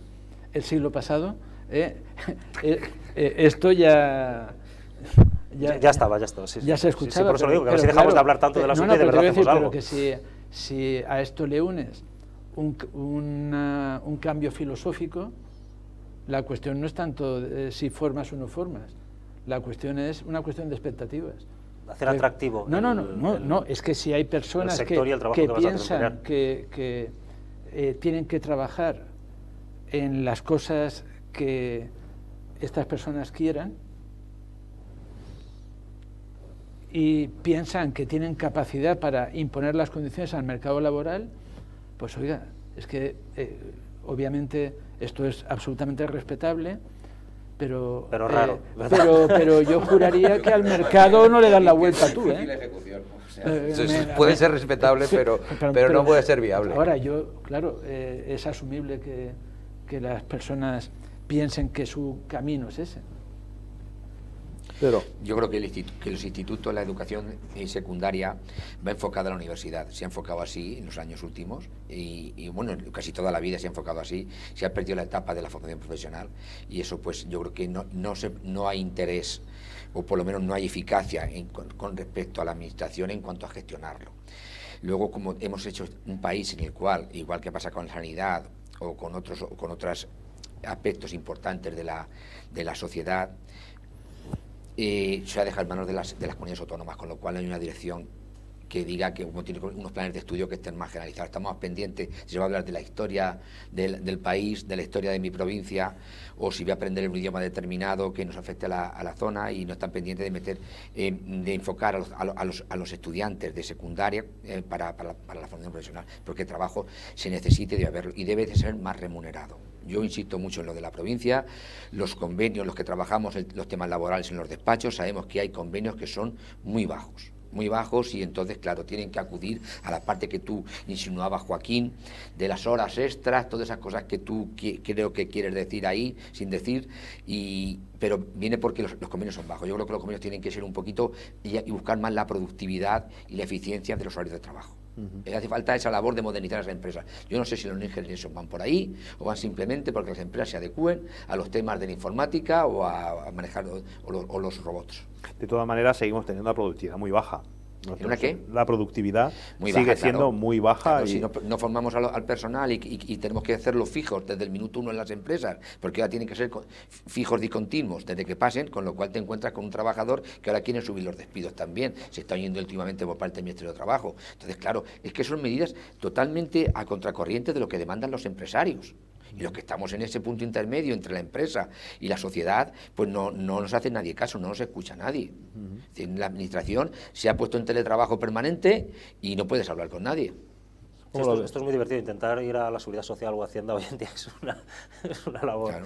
el siglo pasado, esto ya estaba. Sí, ya se escuchaba. Sí, por eso lo digo, que a ver si dejamos de hablar tanto del asunto y de verdad hacemos algo. Pero que si a esto le unes un cambio filosófico, la cuestión no es tanto si formas o no formas, la cuestión es una cuestión de expectativas. Hacer atractivo. No, es que si hay personas que piensan que tienen que trabajar en las cosas que estas personas quieran y piensan que tienen capacidad para imponer las condiciones al mercado laboral, pues oiga, es que obviamente esto es absolutamente respetable, pero raro. Pero yo juraría que al mercado no le das la vuelta tú, Difícil ejecución. O sea, puede ser respetable, pero no puede ser viable. Ahora, claro, es asumible que las personas piensen que su camino es ese. Pero yo creo que los institutos de la educación secundaria va enfocada a la universidad. Se ha enfocado así en los años últimos y bueno, casi toda la vida se ha enfocado así. Se ha perdido la etapa de la formación profesional y eso pues yo creo que no hay interés, o por lo menos no hay eficacia con respecto a la administración en cuanto a gestionarlo. Luego, como hemos hecho un país en el cual, igual que pasa con la sanidad o con otros aspectos importantes de la sociedad, se ha dejado en manos de las comunidades autónomas, con lo cual hay una dirección que diga que uno tiene unos planes de estudio que estén más generalizados. Estamos pendientes si se va a hablar de la historia del país, de la historia de mi provincia, o si voy a aprender un idioma determinado que nos afecte a la zona, y no están pendientes de enfocar a los estudiantes de secundaria para la formación profesional, porque el trabajo se necesita y debe de ser más remunerado. Yo insisto mucho en lo de la provincia, los convenios, los que trabajamos los temas laborales en los despachos, sabemos que hay convenios que son muy bajos y entonces, claro, tienen que acudir a la parte que tú insinuabas, Joaquín, de las horas extras, todas esas cosas que tú creo que quieres decir ahí, sin decir, pero viene porque los convenios son bajos. Yo creo que los convenios tienen que ser un poquito y buscar más la productividad y la eficiencia de los horarios de trabajo. Hace falta esa labor de modernizar las empresas. Yo no sé si los ingenieros van por ahí o van simplemente porque las empresas se adecúen a los temas de la informática o a manejar los robots. De todas maneras, seguimos teniendo una productividad muy baja. ¿Una qué? La productividad muy sigue baja, siendo claro. muy baja. Claro, si no formamos al personal y tenemos que hacerlo fijos desde el minuto 1 en las empresas, porque ahora tienen que ser fijos y continuos desde que pasen, con lo cual te encuentras con un trabajador que ahora quiere subir los despidos también. Se está oyendo últimamente por parte del Ministerio de Trabajo. Entonces, claro, es que son medidas totalmente a contracorriente de lo que demandan los empresarios. Y los que estamos en ese punto intermedio entre la empresa y la sociedad, pues no nos hace nadie caso, no nos escucha nadie. Es decir, la administración se ha puesto en teletrabajo permanente y no puedes hablar con nadie. Sí, esto es muy divertido. Intentar ir a la Seguridad Social o Hacienda hoy en día es una labor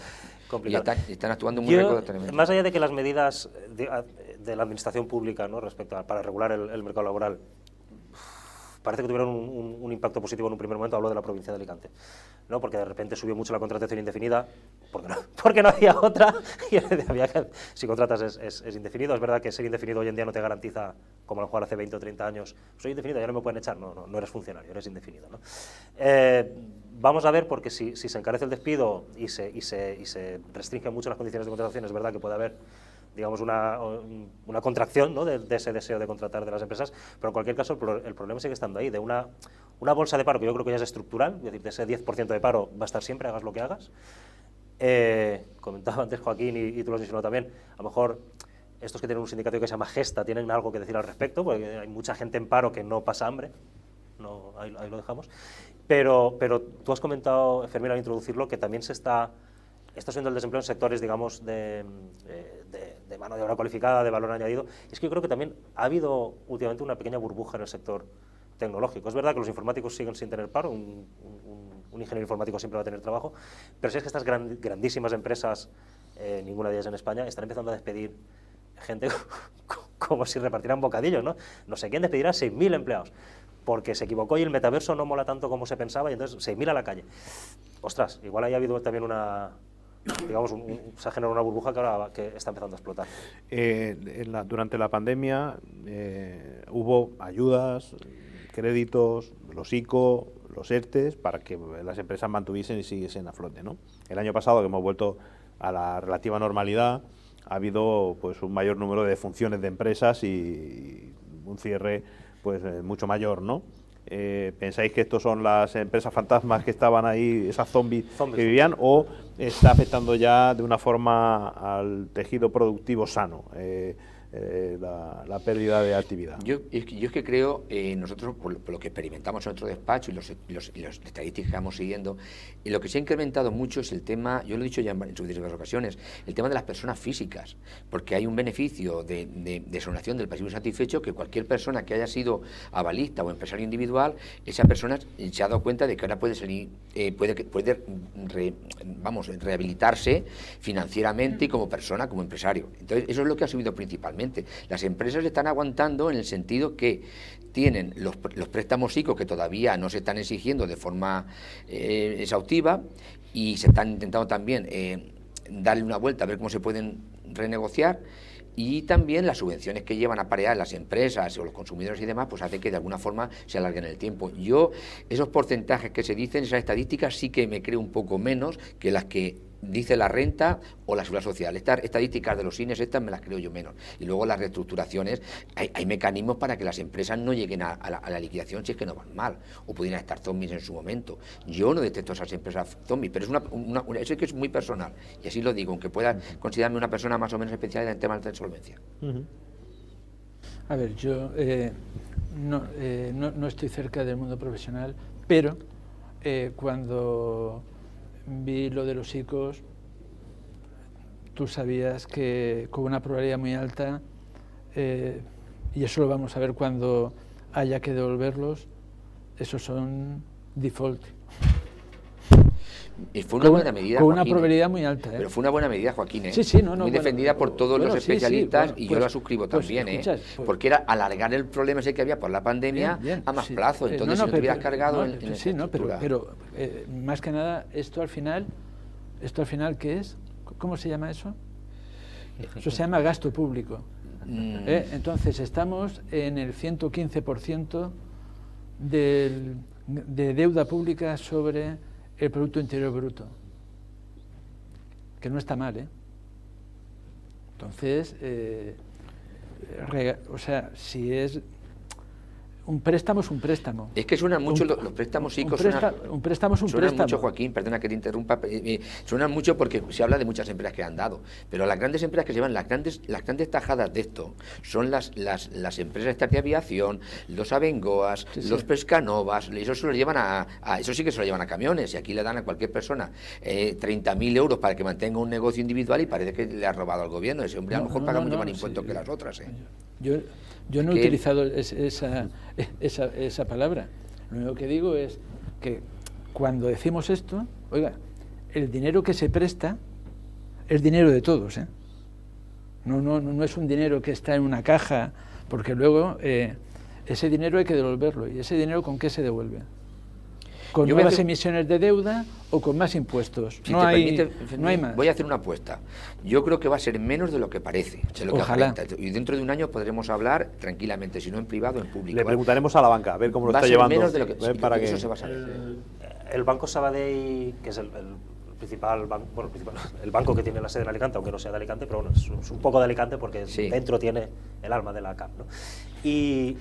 complicada. Y están actuando muy recordadamente. Más allá de que las medidas de la administración pública, ¿no?, para regular el mercado laboral parece que tuvieron un impacto positivo en un primer momento. Hablo de la provincia de Alicante, ¿no? Porque de repente subió mucho la contratación indefinida, porque no había otra, y si contratas es indefinido. Es verdad que ser indefinido hoy en día no te garantiza, como a lo mejor hace 20 o 30 años, soy indefinido, ya no me pueden echar. No eres funcionario, eres indefinido, ¿no? Vamos a ver, porque si se encarece el despido y se restringen mucho las condiciones de contratación, es verdad que puede haber, digamos, una contracción, ¿no?, de ese deseo de contratar de las empresas, pero en cualquier caso el problema sigue estando ahí, de una bolsa de paro que yo creo que ya es estructural, es decir, de ese 10% de paro va a estar siempre, hagas lo que hagas. Comentaba antes Joaquín y tú lo has mencionado también, a lo mejor estos que tienen un sindicato que se llama Gesta tienen algo que decir al respecto, porque hay mucha gente en paro que no pasa hambre, ahí lo dejamos, pero tú has comentado, Fermín, al introducirlo, que también está subiendo el desempleo en sectores, digamos, de mano de obra cualificada, de valor añadido. Es que yo creo que también ha habido últimamente una pequeña burbuja en el sector tecnológico. Es verdad que los informáticos siguen sin tener paro, un ingeniero informático siempre va a tener trabajo, pero si es que estas grandísimas empresas, ninguna de ellas en España, están empezando a despedir gente como si repartieran bocadillos, ¿no? No sé quién despedirá 6.000 empleados, porque se equivocó y el metaverso no mola tanto como se pensaba, y entonces 6.000 a la calle. Ostras, igual ahí ha habido también se ha generado una burbuja que está empezando a explotar. Durante la pandemia hubo ayudas, créditos, los ICO, los ERTES, para que las empresas mantuviesen y siguiesen a flote, ¿no? El año pasado, que hemos vuelto a la relativa normalidad, ha habido pues un mayor número de funciones de empresas y un cierre pues mucho mayor, ¿no? ¿Pensáis que estos son las empresas fantasmas que estaban ahí, esas zombies que vivían, o está afectando ya de una forma al tejido productivo sano? la pérdida de actividad. Yo es que creo, nosotros, por lo que experimentamos en nuestro despacho y las estadísticas que vamos siguiendo, lo que se ha incrementado mucho es el tema, yo lo he dicho ya en diversas ocasiones, el tema de las personas físicas, porque hay un beneficio de exoneración del pasivo insatisfecho que cualquier persona que haya sido avalista o empresario individual, esa persona se ha dado cuenta de que ahora puede salir, rehabilitarse financieramente y como persona, como empresario. Entonces, eso es lo que ha subido principalmente. Las empresas están aguantando en el sentido que tienen los préstamos ICO que todavía no se están exigiendo de forma exhaustiva y se están intentando también darle una vuelta a ver cómo se pueden renegociar, y también las subvenciones que llevan apareadas las empresas o los consumidores y demás, pues hace que de alguna forma se alarguen el tiempo. Yo, esos porcentajes que se dicen, esas estadísticas, sí que me creo un poco menos que las que dice la renta o la seguridad social. Estas estadísticas de los INES, estas me las creo yo menos. Y luego las reestructuraciones, hay mecanismos para que las empresas no lleguen a la liquidación si es que no van mal, o pudieran estar zombies en su momento. Yo no detecto esas empresas zombies, pero eso es que es muy personal, y así lo digo, aunque pueda considerarme una persona más o menos especial en temas de insolvencia. A ver, yo no estoy cerca del mundo profesional, pero cuando vi lo de los ICOs, tú sabías que con una probabilidad muy alta, y eso lo vamos a ver cuando haya que devolverlos, esos son default. Y fue una buena medida, con Joaquín, una probabilidad muy alta, Pero fue una buena medida, Joaquín, Sí, muy defendida por todos los especialistas, y yo la suscribo también, porque era alargar el problema ese que había por la pandemia a más plazo. Entonces, si no te hubieras cargado pero más que nada, esto al final, ¿qué es? ¿Cómo se llama eso? Eso se llama gasto público. Entonces, estamos en el 115% de deuda pública sobre el Producto Interior Bruto, que no está mal, ¿eh? Entonces, o sea, si es un préstamo, es un préstamo. Es que suenan mucho los préstamos ICO. Un préstamo es un préstamo. Mucho, Joaquín, perdona que te interrumpa, suenan mucho porque se habla de muchas empresas que han dado, pero las grandes empresas que se llevan las grandes tajadas de esto son las empresas estas de aviación, los Abengoas, los Pescanovas, eso se lo llevan eso sí que se lo llevan a camiones, y aquí le dan a cualquier persona 30.000 euros para que mantenga un negocio individual y parece que le ha robado al gobierno. Ese hombre a lo mejor paga mucho más impuestos que las otras. Yo no he utilizado esa palabra. Lo único que digo es que cuando decimos esto, oiga, el dinero que se presta es dinero de todos, ¿eh? No es un dinero que está en una caja, porque luego ese dinero hay que devolverlo. ¿Y ese dinero con qué se devuelve? ¿Con nuevas emisiones de deuda o con más impuestos? Si no hay más. Voy a hacer una apuesta. Yo creo que va a ser menos de lo que parece, de lo que aparenta. Y dentro de un año podremos hablar tranquilamente, si no en privado, en público. Le preguntaremos a la banca, a ver cómo lo está llevando. Menos de lo que, para que eso se va a saber. El Banco Sabadell, que es el principal banco, bueno, el banco que tiene la sede en Alicante, aunque no sea de Alicante, pero bueno, es un poco de Alicante porque dentro tiene el alma de la CAP, ¿no? Y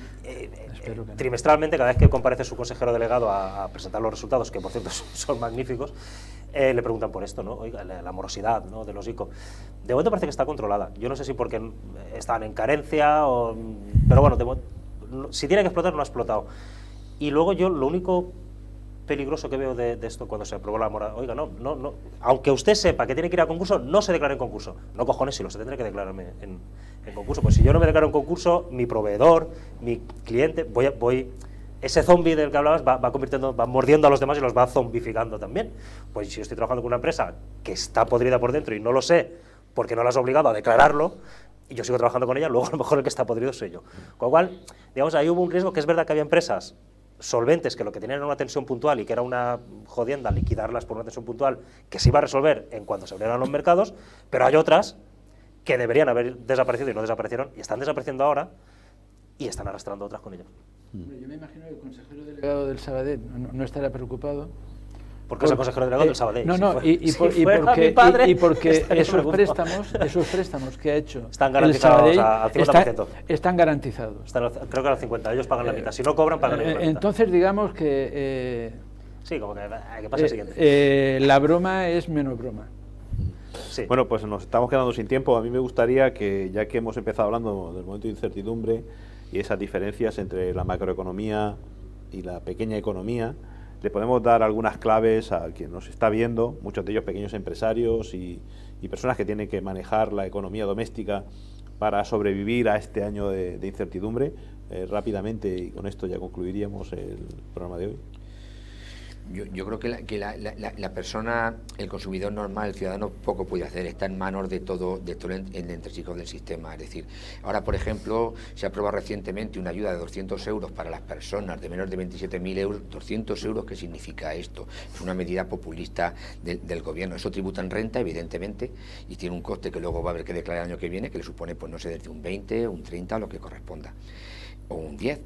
trimestralmente, cada vez que comparece su consejero delegado a presentar los resultados, que por cierto son magníficos, le preguntan por esto, ¿no? Oiga, la morosidad, ¿no?, de los ICO. De momento parece que está controlada. Yo no sé si porque están en carencia, pero bueno, si tiene que explotar, no ha explotado. Y luego yo lo único peligroso que veo de esto cuando se aprobó la moratoria, oiga, no, aunque usted sepa que tiene que ir a concurso, no se declare en concurso. No, cojones, si lo sé, tendré que declararme en concurso. Pues si yo no me declaro en concurso, mi proveedor, mi cliente, ese zombie del que hablabas va mordiendo a los demás y los va zombificando también. Pues si yo estoy trabajando con una empresa que está podrida por dentro y no lo sé porque no la has obligado a declararlo, y yo sigo trabajando con ella, luego a lo mejor el que está podrido soy yo. Con lo cual, digamos, ahí hubo un riesgo, que es verdad que había empresas solventes que lo que tenían era una tensión puntual y que era una jodienda liquidarlas por una tensión puntual que se iba a resolver en cuanto se abrieran los mercados, pero hay otras que deberían haber desaparecido y no desaparecieron y están desapareciendo ahora y están arrastrando otras con ellos. Yo me imagino que el consejero delegado del Sabadell no estará preocupado. Porque es el consejero delegado del Sabadell. Porque esos préstamos que ha hecho están garantizados el Sabadell al 50%. Están garantizados. Creo que al 50%. Ellos pagan la mitad. Si no cobran, pagan la mitad. Entonces, digamos que... sí, como que pasa el siguiente. La broma es menos broma. Sí. Bueno, pues nos estamos quedando sin tiempo. A mí me gustaría que, ya que hemos empezado hablando del momento de incertidumbre y esas diferencias entre la macroeconomía y la pequeña economía, le podemos dar algunas claves a quien nos está viendo, muchos de ellos pequeños empresarios y personas que tienen que manejar la economía doméstica para sobrevivir a este año de incertidumbre. Rápidamente, y con esto ya concluiríamos el programa de hoy. Yo creo que la persona, el consumidor normal, el ciudadano, poco puede hacer, está en manos de todo el entresijo del sistema. Es decir, ahora, por ejemplo, se ha aprobado recientemente una ayuda de 200 euros para las personas de menos de 27.000 euros. 200 euros, ¿qué significa esto? Es una medida populista del gobierno. Eso tributa en renta, evidentemente, y tiene un coste que luego va a haber que declarar el año que viene, que le supone, pues no sé, desde un 20, un 30, o lo que corresponda, o un 10.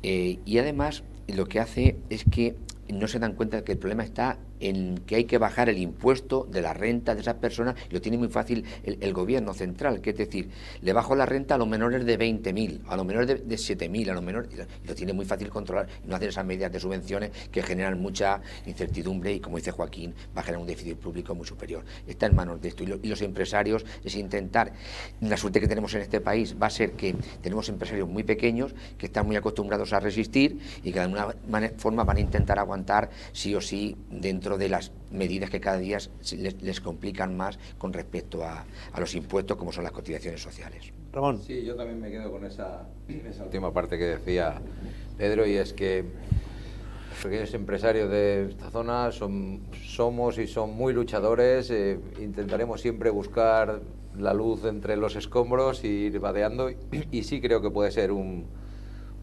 Y además, lo que hace es que no se dan cuenta de que el problema está en que hay que bajar el impuesto de la renta de esas personas, y lo tiene muy fácil el gobierno central, que es decir, le bajo la renta a los menores de 20.000, a los menores de 7.000, a los menores, y lo tiene muy fácil controlar, y no hacer esas medidas de subvenciones que generan mucha incertidumbre y, como dice Joaquín, va a generar un déficit público muy superior. Está en manos de esto, y los empresarios es intentar, la suerte que tenemos en este país va a ser que tenemos empresarios muy pequeños que están muy acostumbrados a resistir y que de alguna forma van a intentar aguantar sí o sí dentro de las medidas que cada día les complican más con respecto a los impuestos, como son las cotizaciones sociales. Ramón. Sí, yo también me quedo con esa última parte que decía Pedro, y es que los pequeños empresarios de esta zona somos y son muy luchadores. Intentaremos siempre buscar la luz entre los escombros y ir vadeando, y sí creo que puede ser un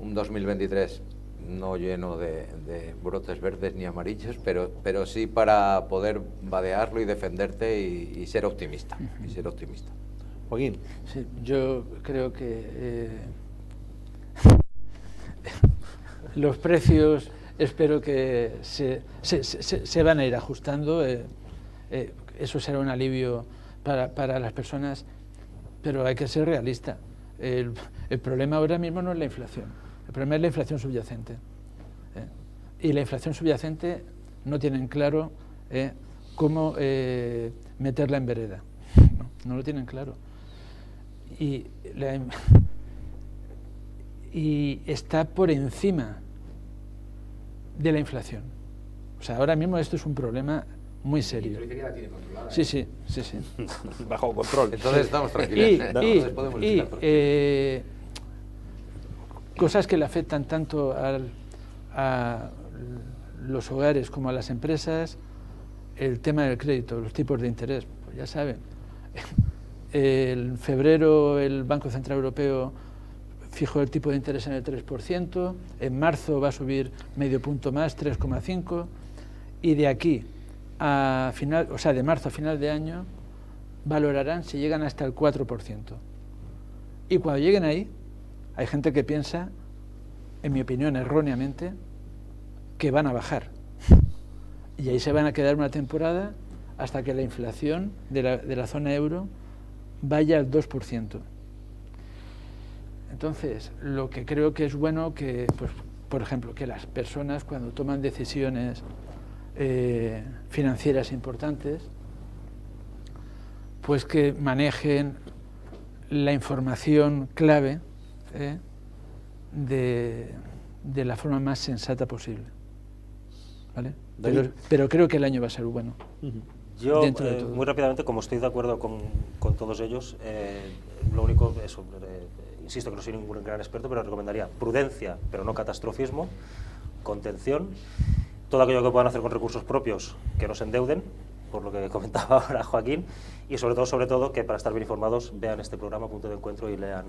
2023 no lleno de brotes verdes ni amarillos, pero sí para poder vadearlo y defenderte y ser optimista. Joaquín. Sí, yo creo que los precios espero que se van a ir ajustando. Eso será un alivio para las personas, pero hay que ser realista. El problema ahora mismo no es la inflación. El problema es la inflación subyacente. Y la inflación subyacente no tienen claro cómo meterla en vereda. No lo tienen claro. Y está por encima de la inflación. O sea, ahora mismo esto es un problema muy serio. Y la tiene controlada. Sí. Bajo control. Entonces estamos tranquilos. Entonces podemos estar tranquilos. Cosas que le afectan tanto a los hogares como a las empresas, el tema del crédito, los tipos de interés, pues ya saben. En febrero el Banco Central Europeo fijó el tipo de interés en el 3%, en marzo va a subir medio punto más, 3,5%, y de aquí a final, o sea, de marzo a final de año, valorarán si llegan hasta el 4%. Y cuando lleguen ahí, hay gente que piensa, en mi opinión erróneamente, que van a bajar. Y ahí se van a quedar una temporada hasta que la inflación de la zona euro vaya al 2%. Entonces, lo que creo que es bueno que, pues, por ejemplo, que las personas cuando toman decisiones financieras importantes, pues que manejen la información clave de la forma más sensata posible, ¿vale? Pero creo que el año va a ser bueno. Yo, muy rápidamente, como estoy de acuerdo con todos ellos, lo único, insisto que no soy ningún gran experto, pero recomendaría prudencia, pero no catastrofismo, contención, todo aquello que puedan hacer con recursos propios, que no se endeuden, por lo que comentaba ahora Joaquín, y sobre todo que para estar bien informados vean este programa Punto de Encuentro y lean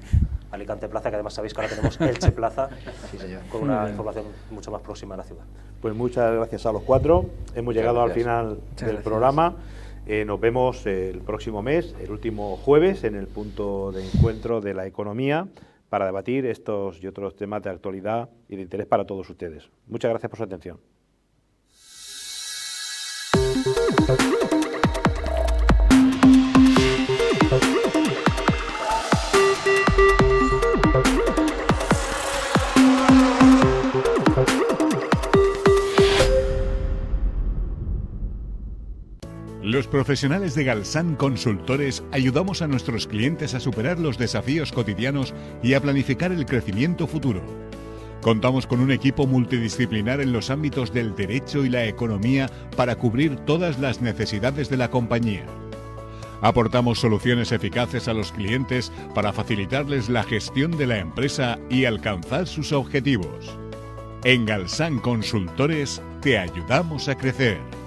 Alicante Plaza, que además sabéis que ahora tenemos Elche Plaza, sí, con una información mucho más próxima a la ciudad. Pues muchas gracias a los cuatro, hemos llegado al final del programa. Nos vemos el próximo mes, el último jueves, en el Punto de Encuentro de la Economía, para debatir estos y otros temas de actualidad y de interés para todos ustedes. Muchas gracias por su atención. Los profesionales de Galsan Consultores ayudamos a nuestros clientes a superar los desafíos cotidianos y a planificar el crecimiento futuro. Contamos con un equipo multidisciplinar en los ámbitos del derecho y la economía para cubrir todas las necesidades de la compañía. Aportamos soluciones eficaces a los clientes para facilitarles la gestión de la empresa y alcanzar sus objetivos. En Galsan Consultores te ayudamos a crecer.